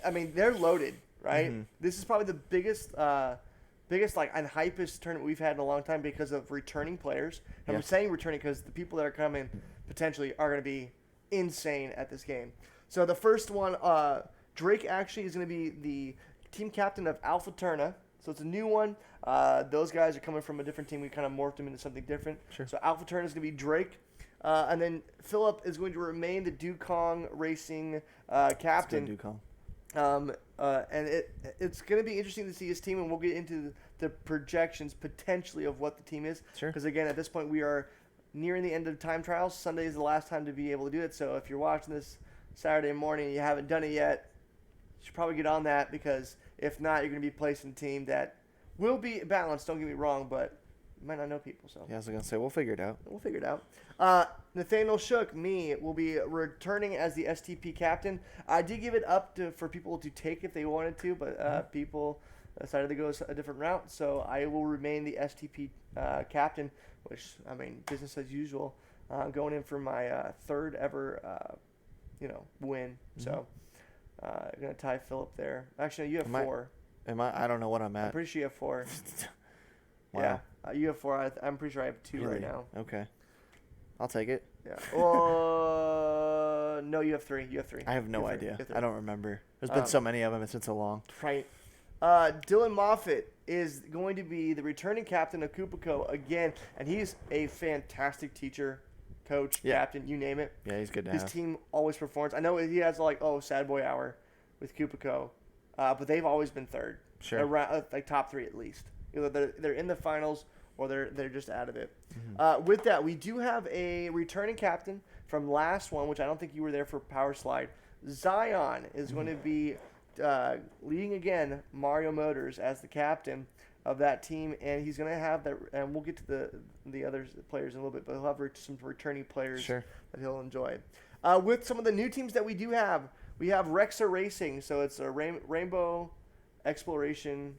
of, they're loaded, right? Mm-hmm. This is probably the biggest like and hypest tournament we've had in a long time because of returning players. And I'm saying returning because the people that are coming potentially are gonna be insane at this game. So the first one, Drake actually is going to be the team captain of Alpha Turna. So it's a new one. Those guys are coming from a different team. We kind of morphed them into something different. Sure. So Alpha Turna is going to be Drake. And then Phillip is going to remain the Dukong Racing captain. Dukong. And it's going to be interesting to see his team, and we'll get into the projections potentially of what the team is. Sure. Because again, at this point, we are nearing the end of time trials. Sunday is the last time to be able to do it. So if you're watching this Saturday morning and you haven't done it yet, you should probably get on that, because if not, you're going to be placing a team that will be balanced, don't get me wrong, but you might not know people. So yeah, I was going to say, we'll figure it out. Nathaniel Shook, me, will be returning as the STP captain. I did give it up for people to take if they wanted to, but people decided to go a different route. So I will remain the STP captain, which, business as usual. Going in for my third ever, win. Mm-hmm. So I'm going to tie Phillip there. Actually, you have 4. I don't know what I'm at. I'm pretty sure you have 4. Wow. Yeah, you have 4. I'm pretty sure I have 2 right now. Okay. I'll take it. Yeah. No, you have 3. I have no idea. I don't remember. There's been so many of them. It's been so long. Right. Dylan Moffitt is going to be the returning captain of Kupico again, and he's a fantastic teacher, coach, captain, you name it. Yeah, he's good to have. His team always performs. I know he has sad boy hour with Kupico, but they've always been third. Sure. Around, like top 3 at least. Either they're in the finals or they're just out of it. With that, we do have a returning captain from last one, which I don't think you were there for Power Slide. Zion is going to be leading again Mario Motors as the captain of that team, and he's going to have that. And we'll get to the other players in a little bit, but he'll have some returning players that he'll enjoy. With some of the new teams that we do have, we have Rexa Racing, so it's a Rainbow Exploration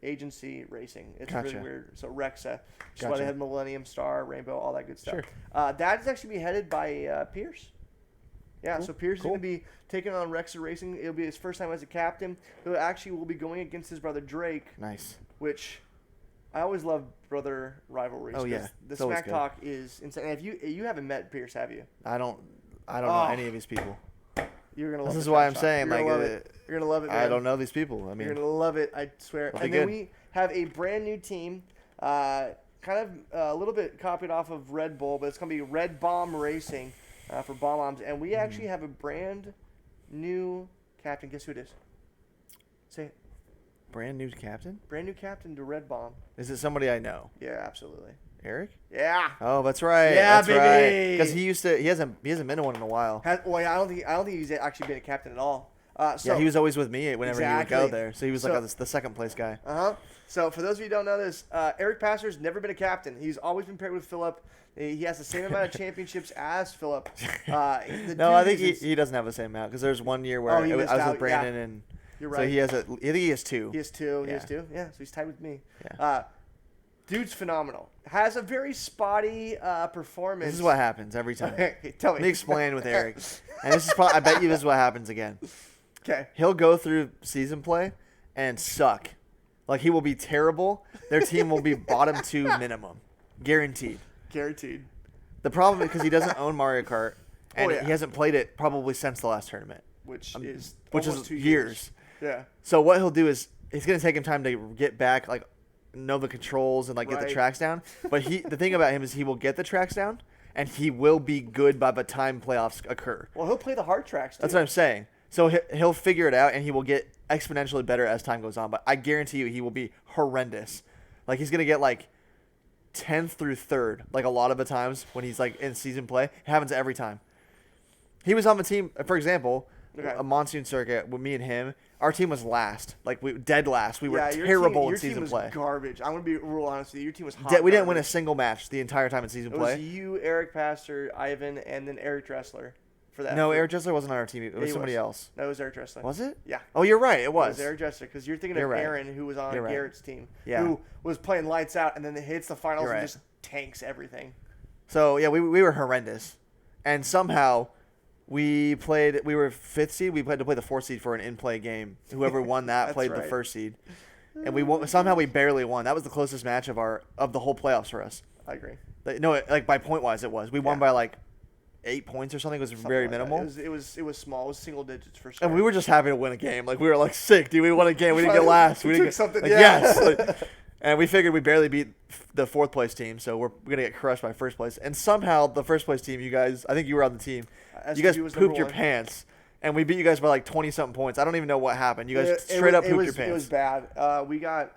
Agency Racing. It's really weird. So Rexa, which is why they have Millennium Star, Rainbow, all that good stuff. That is actually being headed by Pierce. Yeah, so Pierce is going to be taking on Rexa Racing. It'll be his first time as a captain. Who actually will be going against his brother Drake. Nice. Which I always love brother rivalries. Oh yeah, the smack talk is insane. And if you haven't met Pierce, have you? I don't know any of these people. You're gonna love this. Is why I'm saying you're gonna love it. Man. I don't know these people. I mean, you're gonna love it. I swear. And then we have a brand new team, kind of a little bit copied off of Red Bull, but it's gonna be Red Bomb Racing for bomb bombs. And we actually have a brand new captain. Guess who it is? Say it. Brand new captain? Brand new captain to Red Bomb. Is it somebody I know? Yeah, absolutely. Eric? Yeah. Oh, that's right. Yeah, that's baby. Because he hasn't been in one in a while. I don't think he's actually been a captain at all. Yeah, he was always with me whenever he would go there. So he was like the second place guy. So for those of you who don't know this, Eric Pastor's never been a captain. He's always been paired with Phillip. He has the same amount of championships as Phillip. No, I think he doesn't have the same amount because there's one year where I was with Brandon and. You're right. So I think he has two. He has two. Yeah, so he's tied with me. Yeah. Dude's phenomenal. Has a very spotty performance. This is what happens every time. Tell me. Let me explain with Eric. And this is I bet you this is what happens again. Okay. He'll go through season play and suck. Like, he will be terrible. Their team will be bottom 2 minimum. Guaranteed. Guaranteed. The problem is because he doesn't own Mario Kart, and he hasn't played it probably since the last tournament. Which is 2 years. Yeah. So what he'll do is it's going to take him time to get back, like, know the controls and, like, get the tracks down. But the thing about him is he will get the tracks down, and he will be good by the time playoffs occur. Well, he'll play the hard tracks, too. That's what I'm saying. So he'll figure it out, and he will get exponentially better as time goes on. But I guarantee you he will be horrendous. Like, he's going to get, like, 10th through 3rd, like, a lot of the times when he's, like, in season play. It happens every time. He was on the team, for example, a monsoon circuit with me and him. Our team was last, like dead last. We were terrible in season play. Your team was garbage. I'm gonna be real honest with you. Your team was hot. We didn't win a single match the entire time in season play. It was you, Eric Pastor, Ivan, and then Eric Dressler for that. No, Eric Dressler wasn't on our team. It was somebody else. No, it was Eric Dressler. Was it? Yeah. Oh, you're right. It was. It was Eric Dressler because you're thinking of Aaron, who was on Garrett's team, who was playing lights out, and then it hits the finals and just tanks everything. So yeah, we were horrendous, and somehow. We were 5th seed. We had to play the 4th seed for an in-play game. Whoever won that played the 1st seed, and we won. Somehow we barely won. That was the closest match of the whole playoffs for us. I agree. No, like by point wise, it was. We won by like 8 points or something. It was very minimal. It was small. It was single digits for sure. And we were just happy to win a game. Like we were like sick, dude. We won a game. We didn't get last. We didn't get something. Like, yes. And we figured we barely beat the 4th place team, so we're gonna get crushed by 1st place. And somehow the 1st place team, you guys, I think you were on the team. You guys pooped your pants, and we beat you guys by like 20-something points. I don't even know what happened. You guys straight up pooped your pants. It was bad. We got.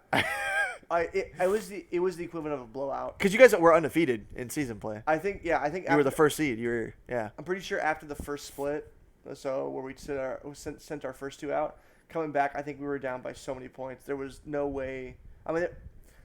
It was the equivalent of a blowout. Because you guys were undefeated in season play. I think you were the 1st seed. I'm pretty sure after the first split, so where we sent our first 2 out, coming back, I think we were down by so many points. There was no way. I mean.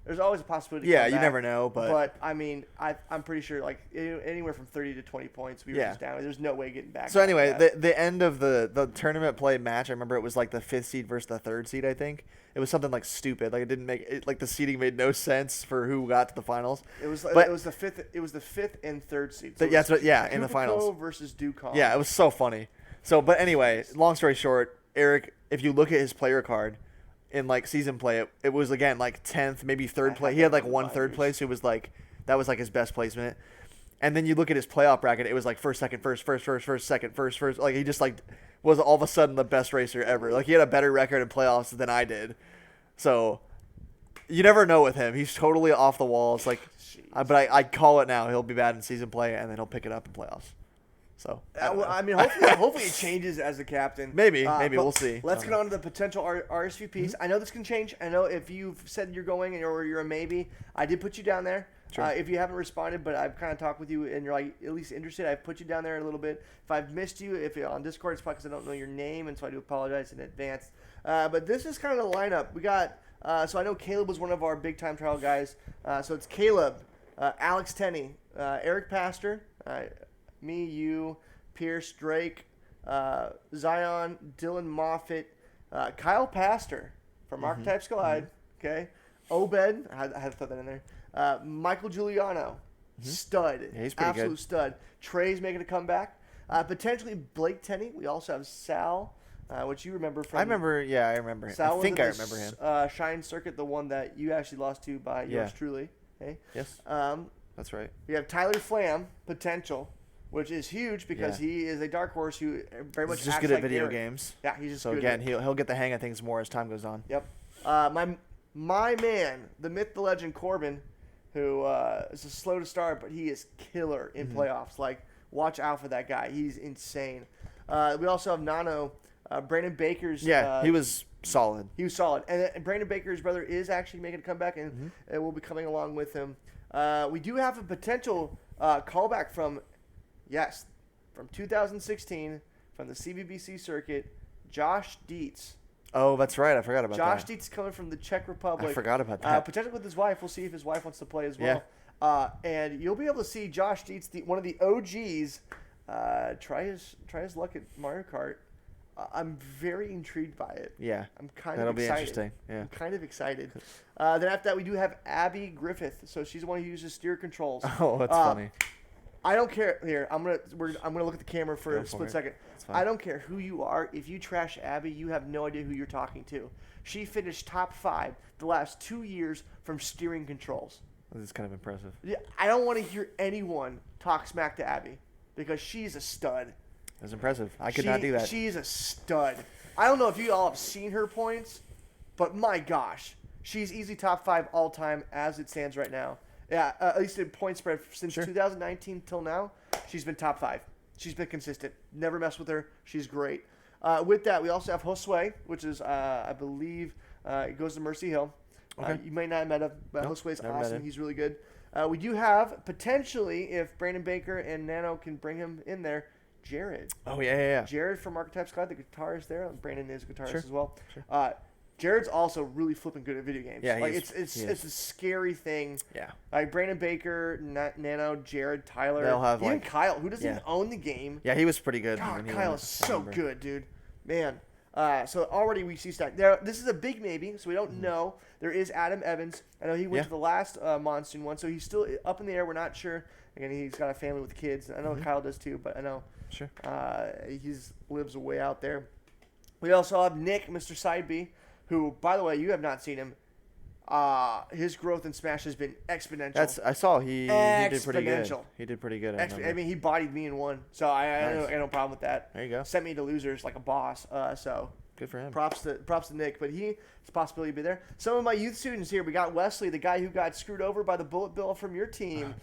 There's always a possibility. Yeah, you never know, but I mean, I'm pretty sure like anywhere from 30 to 20 points we were just down. There's no way getting back. So anyway, the end of the tournament play match, I remember it was like the 5th seed versus the 3rd seed. I think it was something like stupid. Like it didn't make it, like the seeding made no sense for who got to the finals. It was the 5th and 3rd seed. So in the finals versus Ducon. Yeah, it was so funny. So, but anyway, long story short, Eric, if you look at his player card. In like season play, it was again like 10th, maybe 3rd place. He had like 1 3rd place who was like that was like his best placement. And then you look at his playoff bracket, it was like 1st, 2nd, 1st, 1st, 1st, 2nd, 1st. Like he just like was all of a sudden the best racer ever. Like he had a better record in playoffs than I did. So you never know with him. He's totally off the wall. It's like, but I call it now. He'll be bad in season play and then he'll pick it up in playoffs. So I mean, hopefully it changes as the captain. Maybe we'll see. Let's get on to the potential RSVPs. Mm-hmm. I know this can change. I know if you've said you're going or you're a maybe, I did put you down there. Sure. If you haven't responded, but I've kind of talked with you and you're like at least interested, I've put you down there a little bit. If I've missed you, if you're on Discord, it's probably because I don't know your name, and so I do apologize in advance. But this is kind of the lineup. We got, so I know Caleb was one of our big-time trial guys. So it's Caleb, Alex Tenney, Eric Pastor, me, you, Pierce, Drake, Zion, Dylan Moffitt, Kyle Pastor from Archetypes Collide, okay? Obed, I had to throw that in there. Michael Giuliano, stud. Yeah, he's pretty absolute good. Stud. Trey's making a comeback. Potentially Blake Tenney. We also have Sal, which you remember from. I remember him. Sal I think I remember him. Shine Circuit, the one that you actually lost to by yours truly. Okay? Yes. That's right. We have Tyler Flam, potential, which is huge because he is a dark horse who very much he's just acts good at like video Eric. Games. Yeah, he's just so good. Again, he'll get the hang of things more as time goes on. Yep. My man, the myth, the legend, Corbin, who is slow to start, but he is killer in playoffs. Like, watch out for that guy. He's insane. We also have Nano, Brandon Baker's. Yeah, he was solid. He was solid. And Brandon Baker's brother is actually making a comeback, and will be coming along with him. We do have a potential callback from 2016, from the CBBC circuit, Josh Dietz. Oh, that's right. I forgot about Josh that. Dietz coming from the Czech Republic. I forgot about that. Potentially with his wife. We'll see if his wife wants to play as well. Yeah. And you'll be able to see Josh Dietz, one of the OGs, try his luck at Mario Kart. I'm very intrigued by it. Yeah. I'm kind That'll of be excited. interesting. Yeah. I'm kind of excited. Then after that, we do have Abby Griffith. So she's the one who uses steer controls. Oh, that's funny. I don't care. Here, I'm gonna look at the camera for a split second. I don't care who you are. If you trash Abby, you have no idea who you're talking to. She finished top 5 the last 2 years from steering controls. This is kind of impressive. Yeah, I don't want to hear anyone talk smack to Abby because she's a stud. That's impressive. I could not do that. She's a stud. I don't know if you all have seen her points, but my gosh, she's easily top 5 all time as it stands right now. Yeah, at least in point spread since 2019 till now, she's been top 5. She's been consistent. Never mess with her. She's great. With that, we also have Josue, which is, I believe, it goes to Mercy Hill. Okay. You may not have met him, but Josue's awesome. He's really good. We do have, potentially, if Brandon Baker and Nano can bring him in there, Jared. Oh, yeah. Jared from Archetypes Collide, the guitarist there. Brandon is a guitarist as well. Sure. Jared's also really flipping good at video games. Yeah, it's a scary thing. Yeah. Like Brandon Baker, Nano, Jared, Tyler, they'll have even Kyle, who doesn't even own the game. Yeah, he was pretty good. God, Kyle is so good, dude. Man. So already we see stack. This is a big maybe, so we don't know. There is Adam Evans. I know he went to the last Monsoon one, so he's still up in the air. We're not sure. Again, he's got a family with kids. I know Kyle does too, but I know he lives way out there. We also have Nick, Mr. Side B, who, by the way, you have not seen him. His growth in Smash has been exponential. I saw he did pretty good. He did pretty good. I mean, he bodied me in one, so I have no problem with that. There you go. Sent me to losers like a boss. So good for him. Props to Nick, but it's a possibility to be there. Some of my youth students here. We got Wesley, the guy who got screwed over by the bullet bill from your team.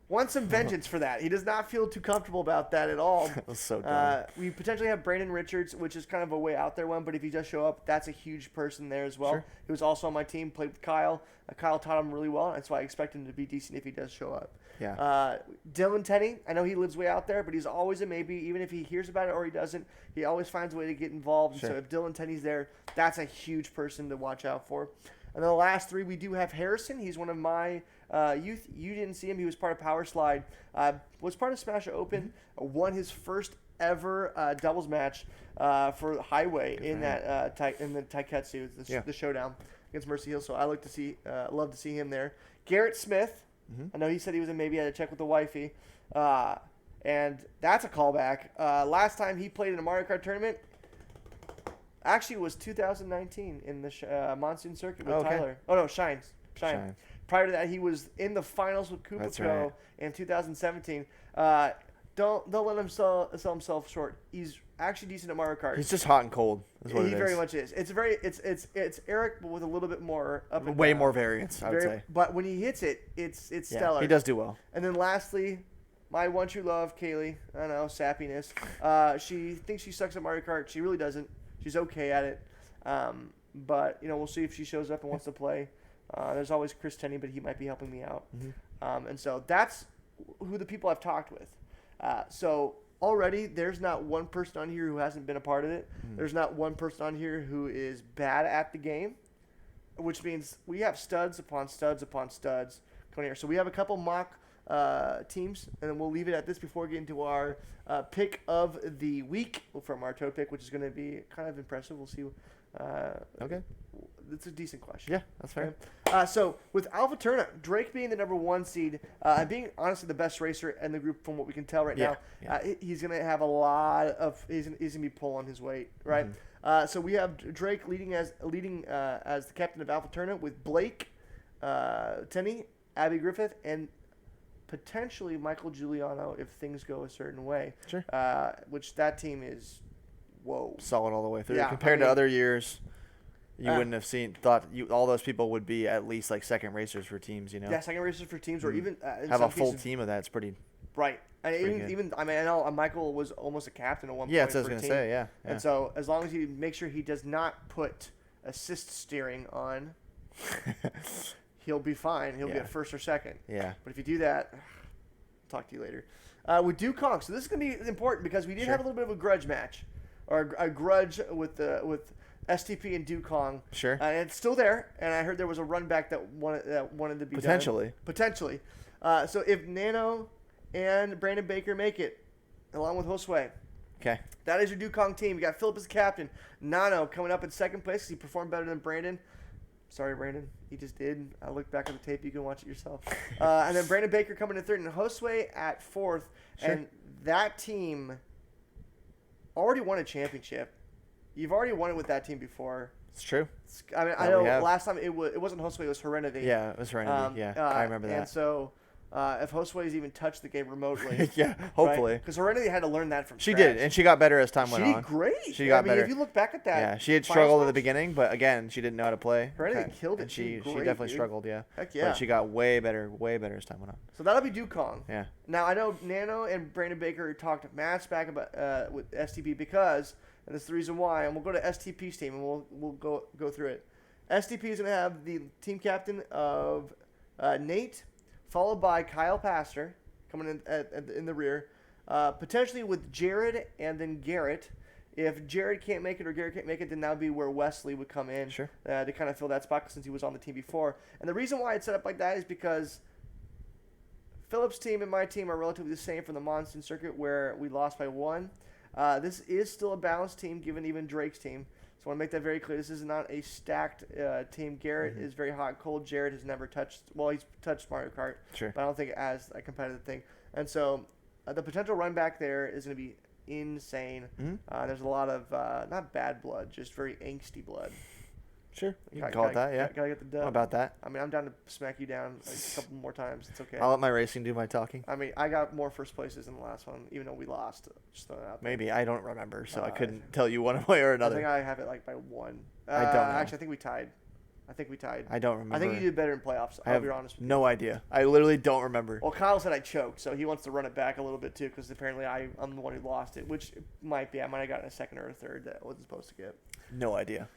Wants some vengeance for that. He does not feel too comfortable about that at all. That was so dumb. We potentially have Brandon Richards, which is kind of a way out there one, but if he does show up, that's a huge person there as well. Sure. He was also on my team, played with Kyle. Kyle taught him really well. That's why I expect him to be decent if he does show up. Yeah. Dylan Tenney, I know he lives way out there, but he's always a maybe. Even if he hears about it or he doesn't, he always finds a way to get involved. Sure. So if Dylan Tenney's there, that's a huge person to watch out for. And then the last 3, we do have Harrison. He's one of my youth. You didn't see him. He was part of Power Slide. Was part of Smash Open. Won his first ever doubles match for Highway in that in the Taiketsu, the showdown against Mercy Hill. So I love to see him there. Garrett Smith. I know he said he was in maybe had to check with the wifey. And that's a callback. Last time he played in a Mario Kart tournament, actually, it was 2019 in the Monsoon Circuit with Tyler. Oh, no, Shine. Prior to that, he was in the finals with Koopa in 2017. Don't let him sell himself short. He's actually decent at Mario Kart. He's just hot and cold. Is what he very much is. It's Eric, but with a little bit more up and down. More variance, I would say. But when he hits it, it's stellar. He does do well. And then lastly, my one true love, Kaylee. I don't know, sappiness. She thinks she sucks at Mario Kart. She really doesn't. She's okay at it. But, we'll see if she shows up and wants to play. There's always Chris Tenney, but he might be helping me out. Mm-hmm. And so that's who the people I've talked with. So already there's not one person on here who hasn't been a part of it. Mm-hmm. There's not one person on here who is bad at the game, which means we have studs upon studs upon studs coming here. So we have a couple mock teams, and then we'll leave it at this before getting to our pick of the week from our toe pick, which is going to be kind of impressive. We'll see. Okay. It's a decent question. Yeah, that's fair. Okay. So with Alpha Turna, Drake being the number 1 seed, and being honestly the best racer in the group from what we can tell right now, he's going to have a lot of he's going to be pulling his weight, right? Mm-hmm. So we have Drake leading as the captain of Alpha Turna with Blake, Tenney, Abby Griffith, and potentially Michael Giuliano if things go a certain way. Sure. Which that team is, solid all the way through. Yeah, compared to other years, you wouldn't have thought all those people would be at least like second racers for teams, Yeah, second racers for teams, or even have a full team of that. It's pretty right. And even I know Michael was almost a captain at one point. Yeah, that's what I was gonna say. Yeah. And so as long as he makes sure he does not put assist steering on, he'll be fine. He'll be at first or second. Yeah. But if you do that, I'll talk to you later. With Dukong, so this is gonna be important because we did have a little bit of a grudge match, or a grudge with STP and Dukong. Sure. And it's still there, and I heard there was a run back that wanted to be potentially. Done. Potentially. So if Nano and Brandon Baker make it, along with Josue, okay, that is your Dukong team. You got Phillip as captain. Nano coming up in second place because he performed better than Brandon. Sorry, Brandon. He just did. I looked back at the tape. You can watch it yourself. And then Brandon Baker coming in third, and Josue at fourth. Sure. And that team already won a championship. You've already won it with that team before. It's true. I know last time it wasn't Josue, it was Serenity. Yeah, it was Serenity. I remember that. And so if Josue's even touched the game remotely. Yeah, hopefully. Because Serenity had to learn that from She scratch. did, and she got better as time went on. She did great. She got better. If you look back at that. Yeah, she had struggled at the beginning, but again, she didn't know how to play. Serenity killed it. And she definitely struggled, yeah. Heck yeah. But she got way better as time went on. So that'll be Dukong. Yeah. Now, I know Nano and Brandon Baker talked match back about with STP because, and this is the reason why, and we'll go to STP's team and we'll go through it. STP is going to have the team captain of Nate, followed by Kyle Pastor, coming in the rear, potentially with Jared and then Garrett. If Jared can't make it or Garrett can't make it, then that would be where Wesley would come in. Sure. To kind of fill that spot since he was on the team before. And the reason why it's set up like that is because Phillip's team and my team are relatively the same from the Monsoon Circuit where we lost by 1. This is still a balanced team given even Drake's team. So I want to make that very clear. This is not a stacked team. Garrett is very hot and cold. Jared has never touched – well, he's touched Mario Kart. Sure. But I don't think as a competitive thing. And so the potential run back there is going to be insane. Mm-hmm. There's a lot of not bad blood, just very angsty blood. Sure. You can call it that, yeah. Gotta get the dub. How about that? I mean, I'm down to smack you down a couple more times. It's okay. I'll let my racing do my talking. I mean, I got more first places than the last one, even though we lost. Just throwing it out there. Maybe. I don't remember, so I couldn't tell you one way or another. I think I have it by 1. I don't know. Actually, I think we tied. I don't remember. I think you did better in playoffs. I'll be honest with you. No idea. I literally don't remember. Well, Kyle said I choked, so he wants to run it back a little bit too, because apparently I'm the one who lost it, which might be. I might have gotten a second or a third that I wasn't supposed to get. No idea.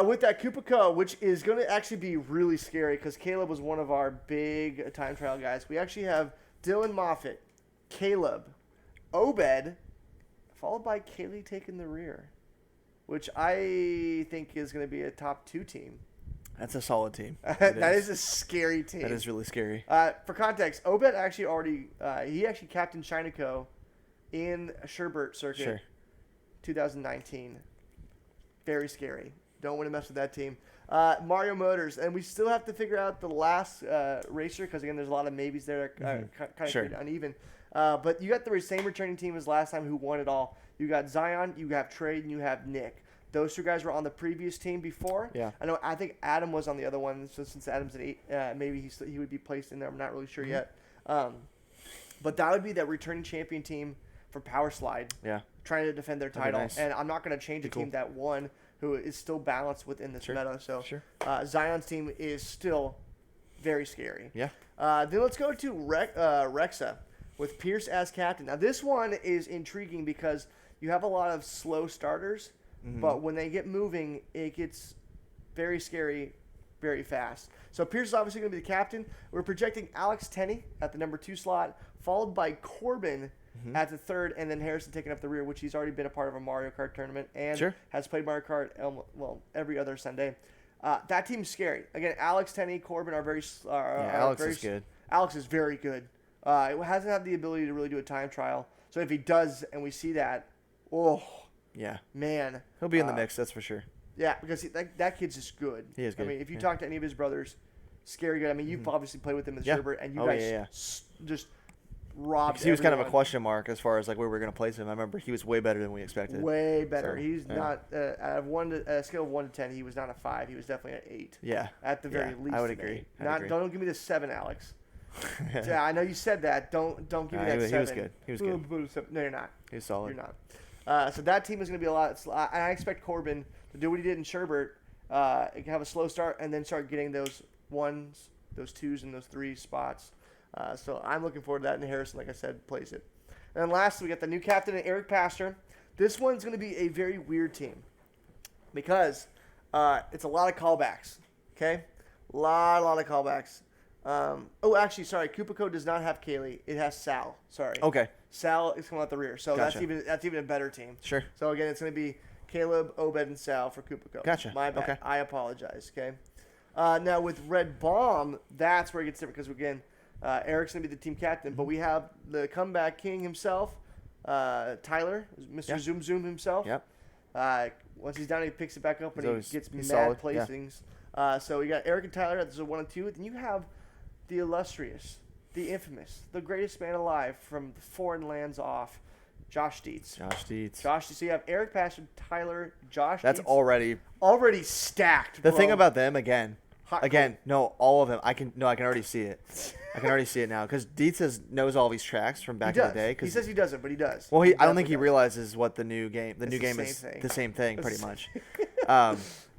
With that Kupico, which is going to actually be really scary because Caleb was one of our big time trial guys. We actually have Dylan Moffitt, Caleb, Obed, followed by Kaylee taking the rear, which I think is going to be a top 2 team. That's a solid team. That is a scary team. That is really scary. For context, Obed actually he captained Shinico in Sherbert Circuit 2019. Very scary. Don't want to mess with that team. Mario Motors, and we still have to figure out the last racer because, again, there's a lot of maybes there that kind of uneven. But you got the same returning team as last time who won it all. You got Zion, you have Trade, and you have Nick. Those 2 guys were on the previous team before. Yeah. I think Adam was on the other one. So since Adam's at 8, maybe he would be placed in there. I'm not really sure yet. But that would be that returning champion team from Power Slide. Yeah. Trying to defend their title. Nice. And I'm not going to change a team that won who is still balanced within this meta. So Zion's team is still very scary. Yeah. Then let's go to Rexa. with Pierce as captain. Now, this one is intriguing because you have a lot of slow starters, but when they get moving, it gets very scary very fast. So Pierce is obviously going to be the captain. We're projecting Alex Tenney at the number 2 slot, followed by Corbin at the 3rd, and then Harrison taking up the rear, which he's already been a part of a Mario Kart tournament and has played Mario Kart every other Sunday. That team's scary. Again, Alex Tenney, Corbin are very. Alex is good. Alex is very good. It hasn't had the ability to really do a time trial. So if he does, and we see that, man, he'll be in the mix. That's for sure. Yeah, because that kid's just good. He is good. I mean, if you talk to any of his brothers, scary good. I mean, you've obviously played with him in Sherbert, and you guys just robbed. Because he was kind of a question mark as far as like where we were going to place him. I remember he was way better than we expected. Way better. So, he's not out of a scale of 1 to 10. He was not a 5. He was definitely an 8. Yeah, at the very least. I would agree. Don't give me the 7, Alex. Yeah, I know you said that. Don't give me that 7. He was good. He was good. No, you're not. He's solid. You're not. So that team is going to be a lot. I expect Corbin to do what he did in Sherbert, have a slow start, and then start getting those 1s, those 2s, and those 3 spots. So I'm looking forward to that. And Harrison, like I said, plays it. And then lastly, we got the new captain, Eric Pastor. This one's going to be a very weird team because it's a lot of callbacks. Okay, a lot of callbacks. Actually, sorry. Kupico does not have Kaylee. It has Sal. Sorry. Okay. Sal is coming out the rear, so Gotcha. that's even a better team. Sure. So again, it's going to be Caleb, Obed, and Sal for Kupico. Gotcha. My bad. Okay. I apologize. Okay. Now with Red Bomb, that's where it gets different because again, Eric's going to be the team captain, but we have the comeback king himself, Tyler, Mr. Zoom Zoom himself. Yep. Once he's down, he picks it back up and he gets mad solid. placings. So we got Eric and Tyler at 1 and 2. Then you have the illustrious, the infamous, the greatest man alive from the foreign lands off, Josh Dietz. So you have Eric Pastor, Tyler, Josh That's Dietz. already stacked, The bro. thing about them, all of them, I can already see it. I can already see it now because Dietz knows all these tracks from back in the day. He says he doesn't, but he does. Well, I don't think he realizes what the new game is the same thing pretty much.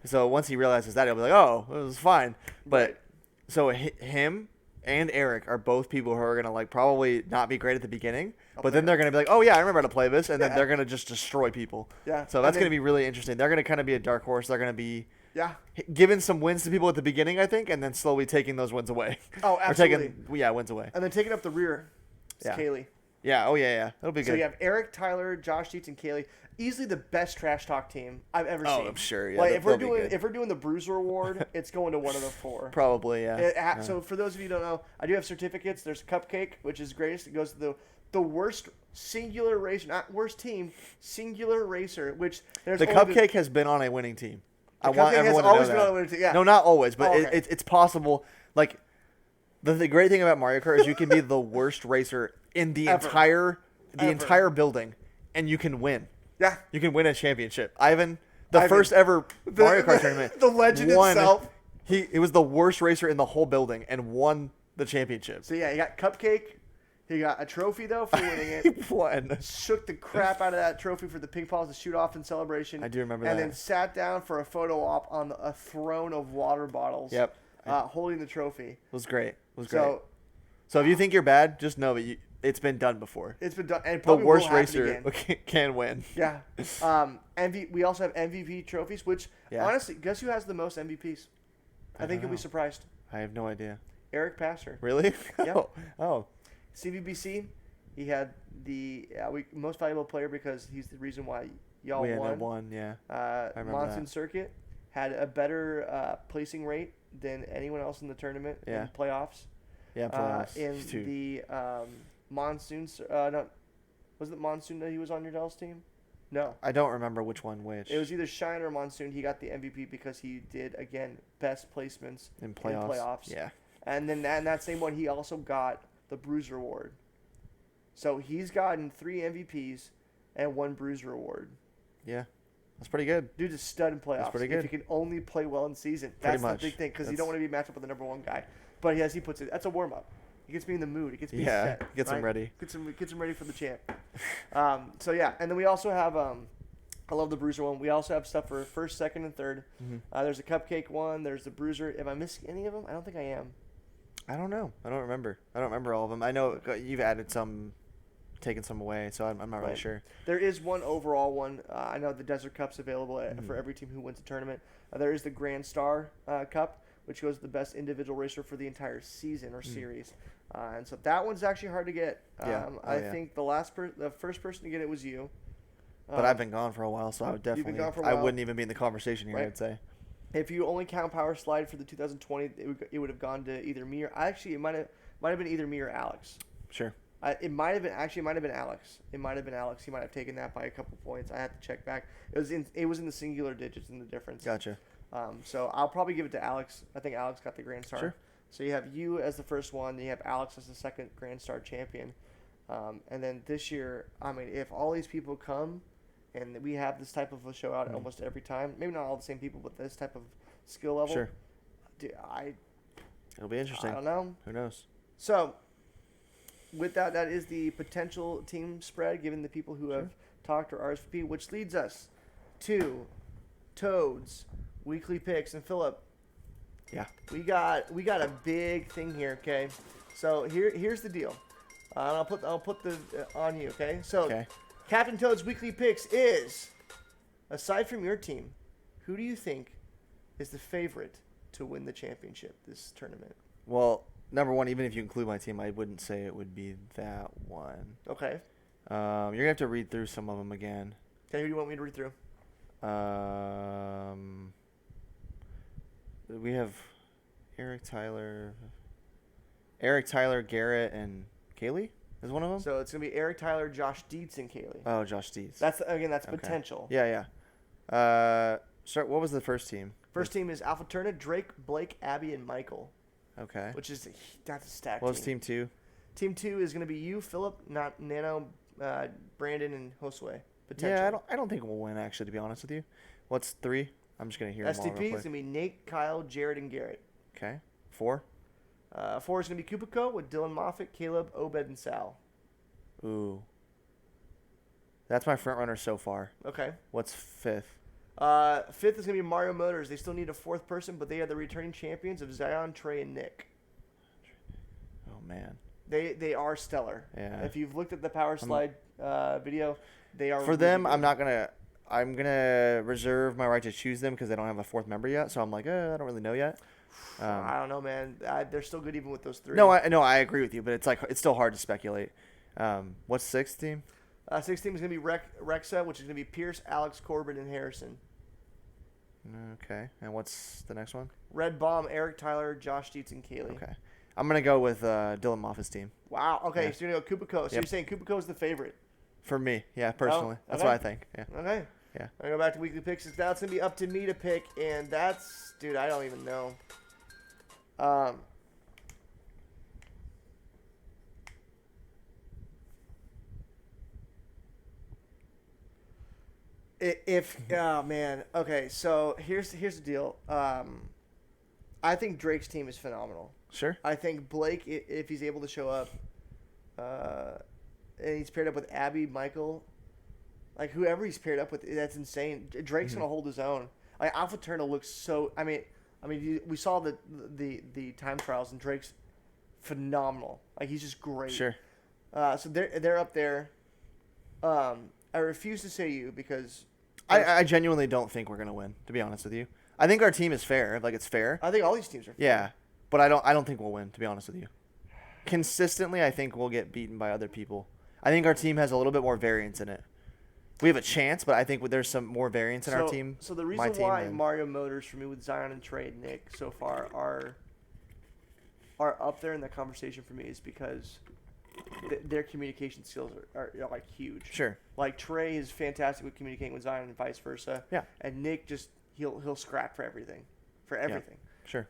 So once he realizes that, he'll be like, oh, it was fine. But so him and Eric are both people who are going to like probably not be great at the beginning, but then they're going to be like, oh yeah, I remember how to play this, and then they're going to just destroy people. Yeah. So that's going to be really interesting. They're going to kind of be a dark horse. They're going to be giving some wins to people at the beginning, I think, and then slowly taking those wins away. Oh, absolutely. Wins away. And then taking up the rear, Kaylee. Yeah. Oh yeah. That'll be good. So you have Eric, Tyler, Josh Dietz, and Kaylee. Easily the best trash talk team I've ever seen. Oh, I'm sure. Yeah. Like if we're doing the Bruiser Award, it's going to one of the 4. Probably, yeah. So for those of you who don't know, I do have certificates. There's Cupcake, which is greatest. It goes to the worst singular racer, not worst team, singular racer. Which there's the Cupcake has been on a winning team. I want everyone to know that. Been on a winning team. Yeah. No, not always, but it's possible. Like the great thing about Mario Kart is you can be the worst racer in the entire building, and you can win. Yeah. You can win a championship. Ivan, first ever Mario Kart tournament. The legend himself. He was the worst racer in the whole building and won the championship. So, yeah, he got Cupcake. He got a trophy, though, for winning it. He won. Shook the crap out of that trophy for the ping balls to shoot off in celebration. I do remember that. And then sat down for a photo op on a throne of water bottles. Yep. Holding the trophy. It was great. So if you think you're bad, just know that it's been done before. It's been done. And the worst racer can win. Yeah. We also have MVP trophies, which honestly, guess who has the most MVPs? I think you'll be surprised. I have no idea. Eric Pastor. Really? Yeah. Oh. CVBC, he had the most valuable player because he's the reason why y'all won. Yeah. I remember Monsoon Circuit had a better placing rate than anyone else in the tournament in playoffs. Yeah, playoffs. In the Monsoon, was it Monsoon that he was on your Dell's team? No. I don't remember which. It was either Shine or Monsoon. He got the MVP because he did, again, best placements in playoffs. Yeah. And then that same one, he also got the Bruiser Award. So he's gotten 3 MVPs and 1 Bruiser Award. Yeah. That's pretty good. Dude's a stud in playoffs. That's pretty good. If you can only play well in season. That's the big thing because you don't want to be matched up with the number 1 guy. But as he puts it, that's a warm-up. He gets me in the mood. He gets me set. Gets him ready. Gets him ready for the champ. So, yeah. And then we also have, I love the Bruiser one. We also have stuff for first, second, and third. Mm-hmm. There's a Cupcake one. There's the Bruiser. Am I missing any of them? I don't think I am. I don't know. I don't remember. I don't remember all of them. I know you've added some, taken some away, so I'm not really sure. There is one overall one. I know the Desert Cup's available for every team who wins a tournament. There is the Grand Star Cup, which goes to the best individual racer for the entire season or series. And so that one's actually hard to get. I think the first person to get it was you. But I've been gone for a while, so I would definitely. I wouldn't even be in the conversation here. I'd say. If you only count Power Slide for the 2020, it would have gone to either me or it might have been either me or Alex. Sure. It might have been Alex. He might have taken that by a couple points. I had to check back. It was in the singular digits in the difference. Gotcha. So I'll probably give it to Alex. I think Alex got the Grand Star. Sure. So you have you as the first one, then you have Alex as the second Grand Star champion. And then this year, I mean, if all these people come and we have this type of a show out almost every time, maybe not all the same people, but this type of skill level. Sure. Dude, it'll be interesting. I don't know. Who knows? So, with that is the potential team spread given the people who have talked or RSVP, which leads us to Toad's weekly picks. And Phillip, we got a big thing here. Okay, so here's the deal. I'll put the on you. Okay, so Captain Toad's weekly picks is, aside from your team, who do you think is the favorite to win the championship this tournament? Well, number one, even if you include my team, I wouldn't say it would be that one. Okay. You're gonna have to read through some of them again. Okay, who do you want me to read through? We have Eric Tyler, Garrett, and Kaylee is one of them. So it's gonna be Eric Tyler, Josh Dietz, and Kaylee. Oh, Josh Dietz. That's potential. Yeah. What was the first team? First team is Alpha Turner, Drake, Blake, Abby, and Michael. Okay. That's a stacked What was team 2? Team 2 is gonna be you, Phillip, not Nano, Brandon, and Josue. Potential. Yeah, I don't think we'll win, actually, to be honest with you. What's 3? I'm just gonna hear them all real STP quick. is gonna be Nate, Kyle, Jared, and Garrett. Okay. 4? 4 is gonna be Kupiko with Dylan Moffitt, Caleb, Obed, and Sal. Ooh. That's my front runner so far. Okay. What's 5th? 5th is gonna be Mario Motors. They still need a 4th person, but they are the returning champions of Zion, Trey, and Nick. Oh man. They are stellar. Yeah. If you've looked at the Power Slide video, they are. For them, good. I'm gonna reserve my right to choose them because they don't have a 4th member yet. So I'm like, I don't really know yet. I don't know, man. They're still good even with those 3. No, I agree with you, but it's still hard to speculate. What's 6th team? 6th team is gonna be Rexa, which is gonna be Pierce, Alex, Corbin, and Harrison. Okay, and what's the next one? Red Bomb, Eric Tyler, Josh Dietz, and Kaylee. Okay, I'm gonna go with Dylan Moffitt's team. Wow. Okay, so you're gonna go Kupiko. So you're saying Kupiko is the favorite? For me, yeah, personally, that's what I think. Yeah. Okay. Yeah. I'm gonna go back to weekly picks. Now it's gonna be up to me to pick, and that's, dude, I don't even know. Oh man, okay. So here's the deal. I think Drake's team is phenomenal. Sure. I think Blake, if he's able to show up, and he's paired up with Abby, Michael, like whoever he's paired up with, that's insane. Drake's gonna hold his own. Like Alpha Turner looks so. I mean, we saw the time trials, and Drake's phenomenal. Like he's just great. Sure. So they're up there. I refuse to say you because I genuinely don't think we're gonna win. To be honest with you, I think our team is fair. Like it's fair. I think all these teams are fair. Yeah, but I don't think we'll win. To be honest with you, consistently, I think we'll get beaten by other people. I think our team has a little bit more variance in it. We have a chance, but I think there's some more variance in our team. So the reason why Mario Motors for me with Zion and Trey and Nick so far are up there in the conversation for me is because their communication skills are like huge. Sure. Like Trey is fantastic with communicating with Zion and vice versa. Yeah. And Nick just he'll scrap for everything. Yeah, sure.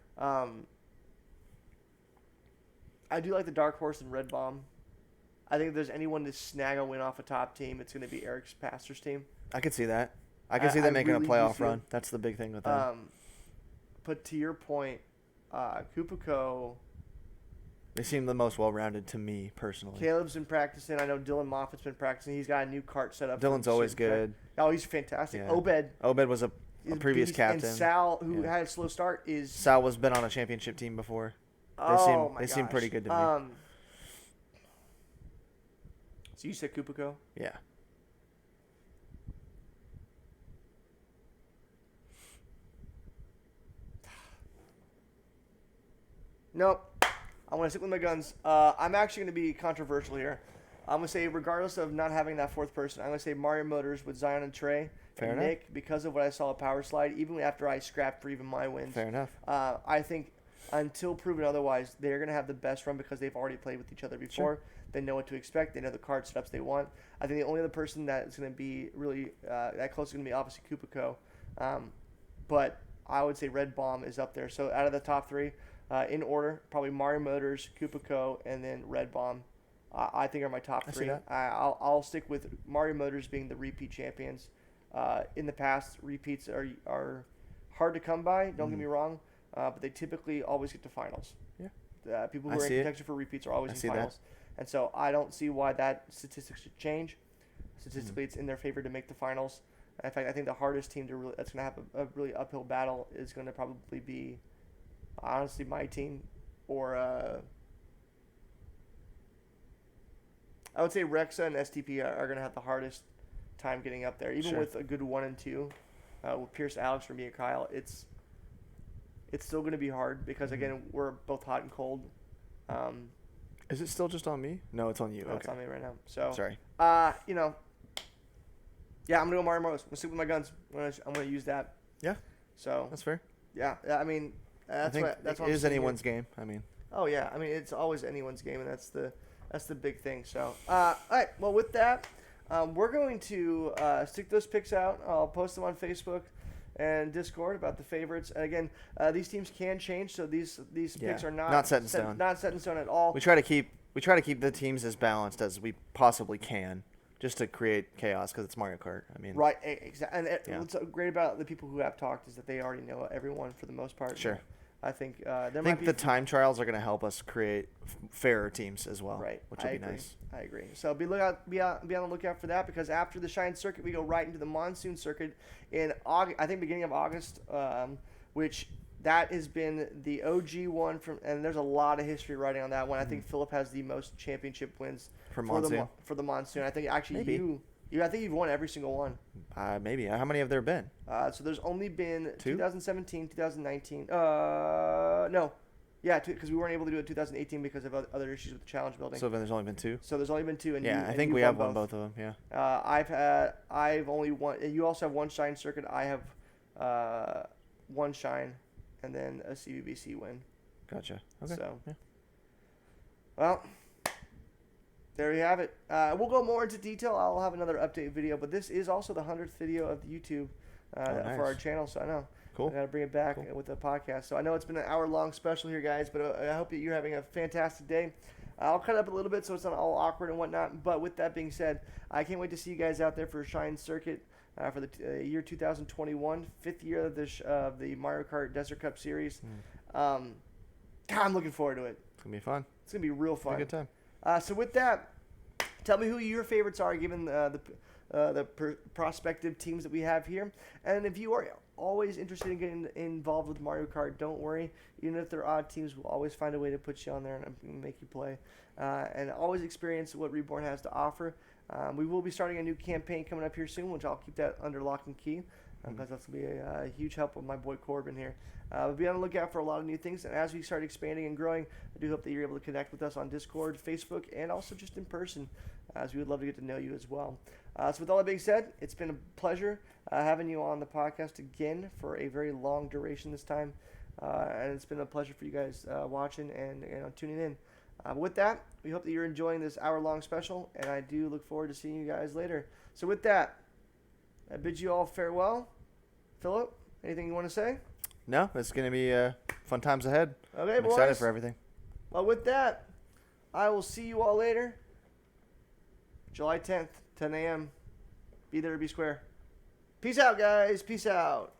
I do like the dark horse and Red Bomb. I think if there's anyone to snag a win off a top team, it's going to be Eric's Pastor's team. I could see that. I could see them making a playoff run. That's the big thing with them. But to your point, Kupiko. They seem the most well-rounded to me personally. Caleb's been practicing. I know Dylan Moffitt's been practicing. He's got a new cart set up. Dylan's always good. Oh, he's fantastic. Yeah. Obed was a previous captain. And Sal, who had a slow start, Sal was been on a championship team before. They seem pretty good to me. So you said Kupiko? Yeah. Nope. I want to stick with my guns. I'm actually going to be controversial here. I'm going to say, regardless of not having that fourth person, I'm going to say Mario Motors with Zion and Trey. Fair and enough. Nick, because of what I saw at Power Slide, even after I scrapped for even my wins. Fair enough. I think until proven otherwise, they're going to have the best run because they've already played with each other before. Sure. They know what to expect. They know the card setups they want. I think the only other person that is going to be really that close is going to be obviously Kupiko. But I would say Red Bomb is up there. So out of the top three, in order, probably Mario Motors, Kupiko, and then Red Bomb. I think are my top three. I'll stick with Mario Motors being the repeat champions. In the past, repeats are hard to come by. Don't get me wrong, but they typically always get to finals. Yeah. People who are in contention for repeats are always in finals. And so I don't see why that statistic should change. Statistically, it's in their favor to make the finals. In fact, I think the hardest team that's going to have a really uphill battle is going to probably be, honestly, my team or I would say Rexa and STP are going to have the hardest time getting up there. Even with a good 1 and 2, with Pierce, Alex, or me and Kyle, it's still going to be hard because, again, we're both hot and cold. Is it still just on me? No, it's on you. No, it's on me right now. So sorry. Yeah, I'm gonna go Mario Motors. I'm gonna stick with my guns. I'm gonna use that. Yeah. So that's fair. Yeah, I mean, that's what it is anyone's game. I mean. Oh yeah, I mean it's always anyone's game, and that's the big thing. So all right. Well, with that, we're going to stick those picks out. I'll post them on Facebook and Discord about the favorites. And again, these teams can change, so these picks are not set in stone. Not set in stone at all. We try to keep the teams as balanced as we possibly can, just to create chaos because it's Mario Kart. I mean, right, exactly. And what's great about the people who have talked is that they already know everyone for the most part. Sure. I think the time trials are going to help us create fairer teams as well, right? Which would be nice. I agree. So be on the lookout for that because after the Shine Circuit, we go right into the Monsoon Circuit in August. I think beginning of August, which that has been the OG one and there's a lot of history writing on that one. I think Phillip has the most championship wins for Monsoon. For the Monsoon. I think actually Maybe. I think you've won every single one. Maybe. How many have there been? So there's only been 2? 2017, 2019. No. Yeah, because we weren't able to do it in 2018 because of other issues with the challenge building. So then there's only been 2? So there's only been 2. And I think we have won both of them, yeah. I've only won. You also have one Shine Circuit. I have one Shine and then a CBBC win. Gotcha. Okay. So, well, there you have it. We'll go more into detail. I'll have another update video, but this is also the 100th video of YouTube nice. for our channel. So I know. Cool. I got to bring it back with the podcast. So I know it's been an hour-long special here, guys, but I hope that you're having a fantastic day. I'll cut it up a little bit so it's not all awkward and whatnot. But with that being said, I can't wait to see you guys out there for Shine Circuit for the year 2021, 5th year of the Mario Kart Desert Cup Series. I'm looking forward to it. It's going to be fun. It's going to be real fun. It's a good time. So with that, tell me who your favorites are given the prospective teams that we have here. And if you are always interested in getting involved with Mario Kart, don't worry. Even if they're odd teams, we'll always find a way to put you on there and make you play. And always experience what ReBorn has to offer. We will be starting a new campaign coming up here soon, which I'll keep that under lock and key because that's going to be a huge help with my boy Corbin here. We'll be on the lookout for a lot of new things. And as we start expanding and growing, I do hope that you're able to connect with us on Discord, Facebook, and also just in person, as we would love to get to know you as well. So with all that being said, it's been a pleasure having you on the podcast again for a very long duration this time. And it's been a pleasure for you guys watching and tuning in. With that, we hope that you're enjoying this hour-long special, and I do look forward to seeing you guys later. So with that, I bid you all farewell. Phillip, anything you want to say? No, it's going to be fun times ahead. Okay, I'm boys. excited for everything. Well, with that, I will see you all later. July 10th, 10 a.m. Be there or be square. Peace out, guys. Peace out.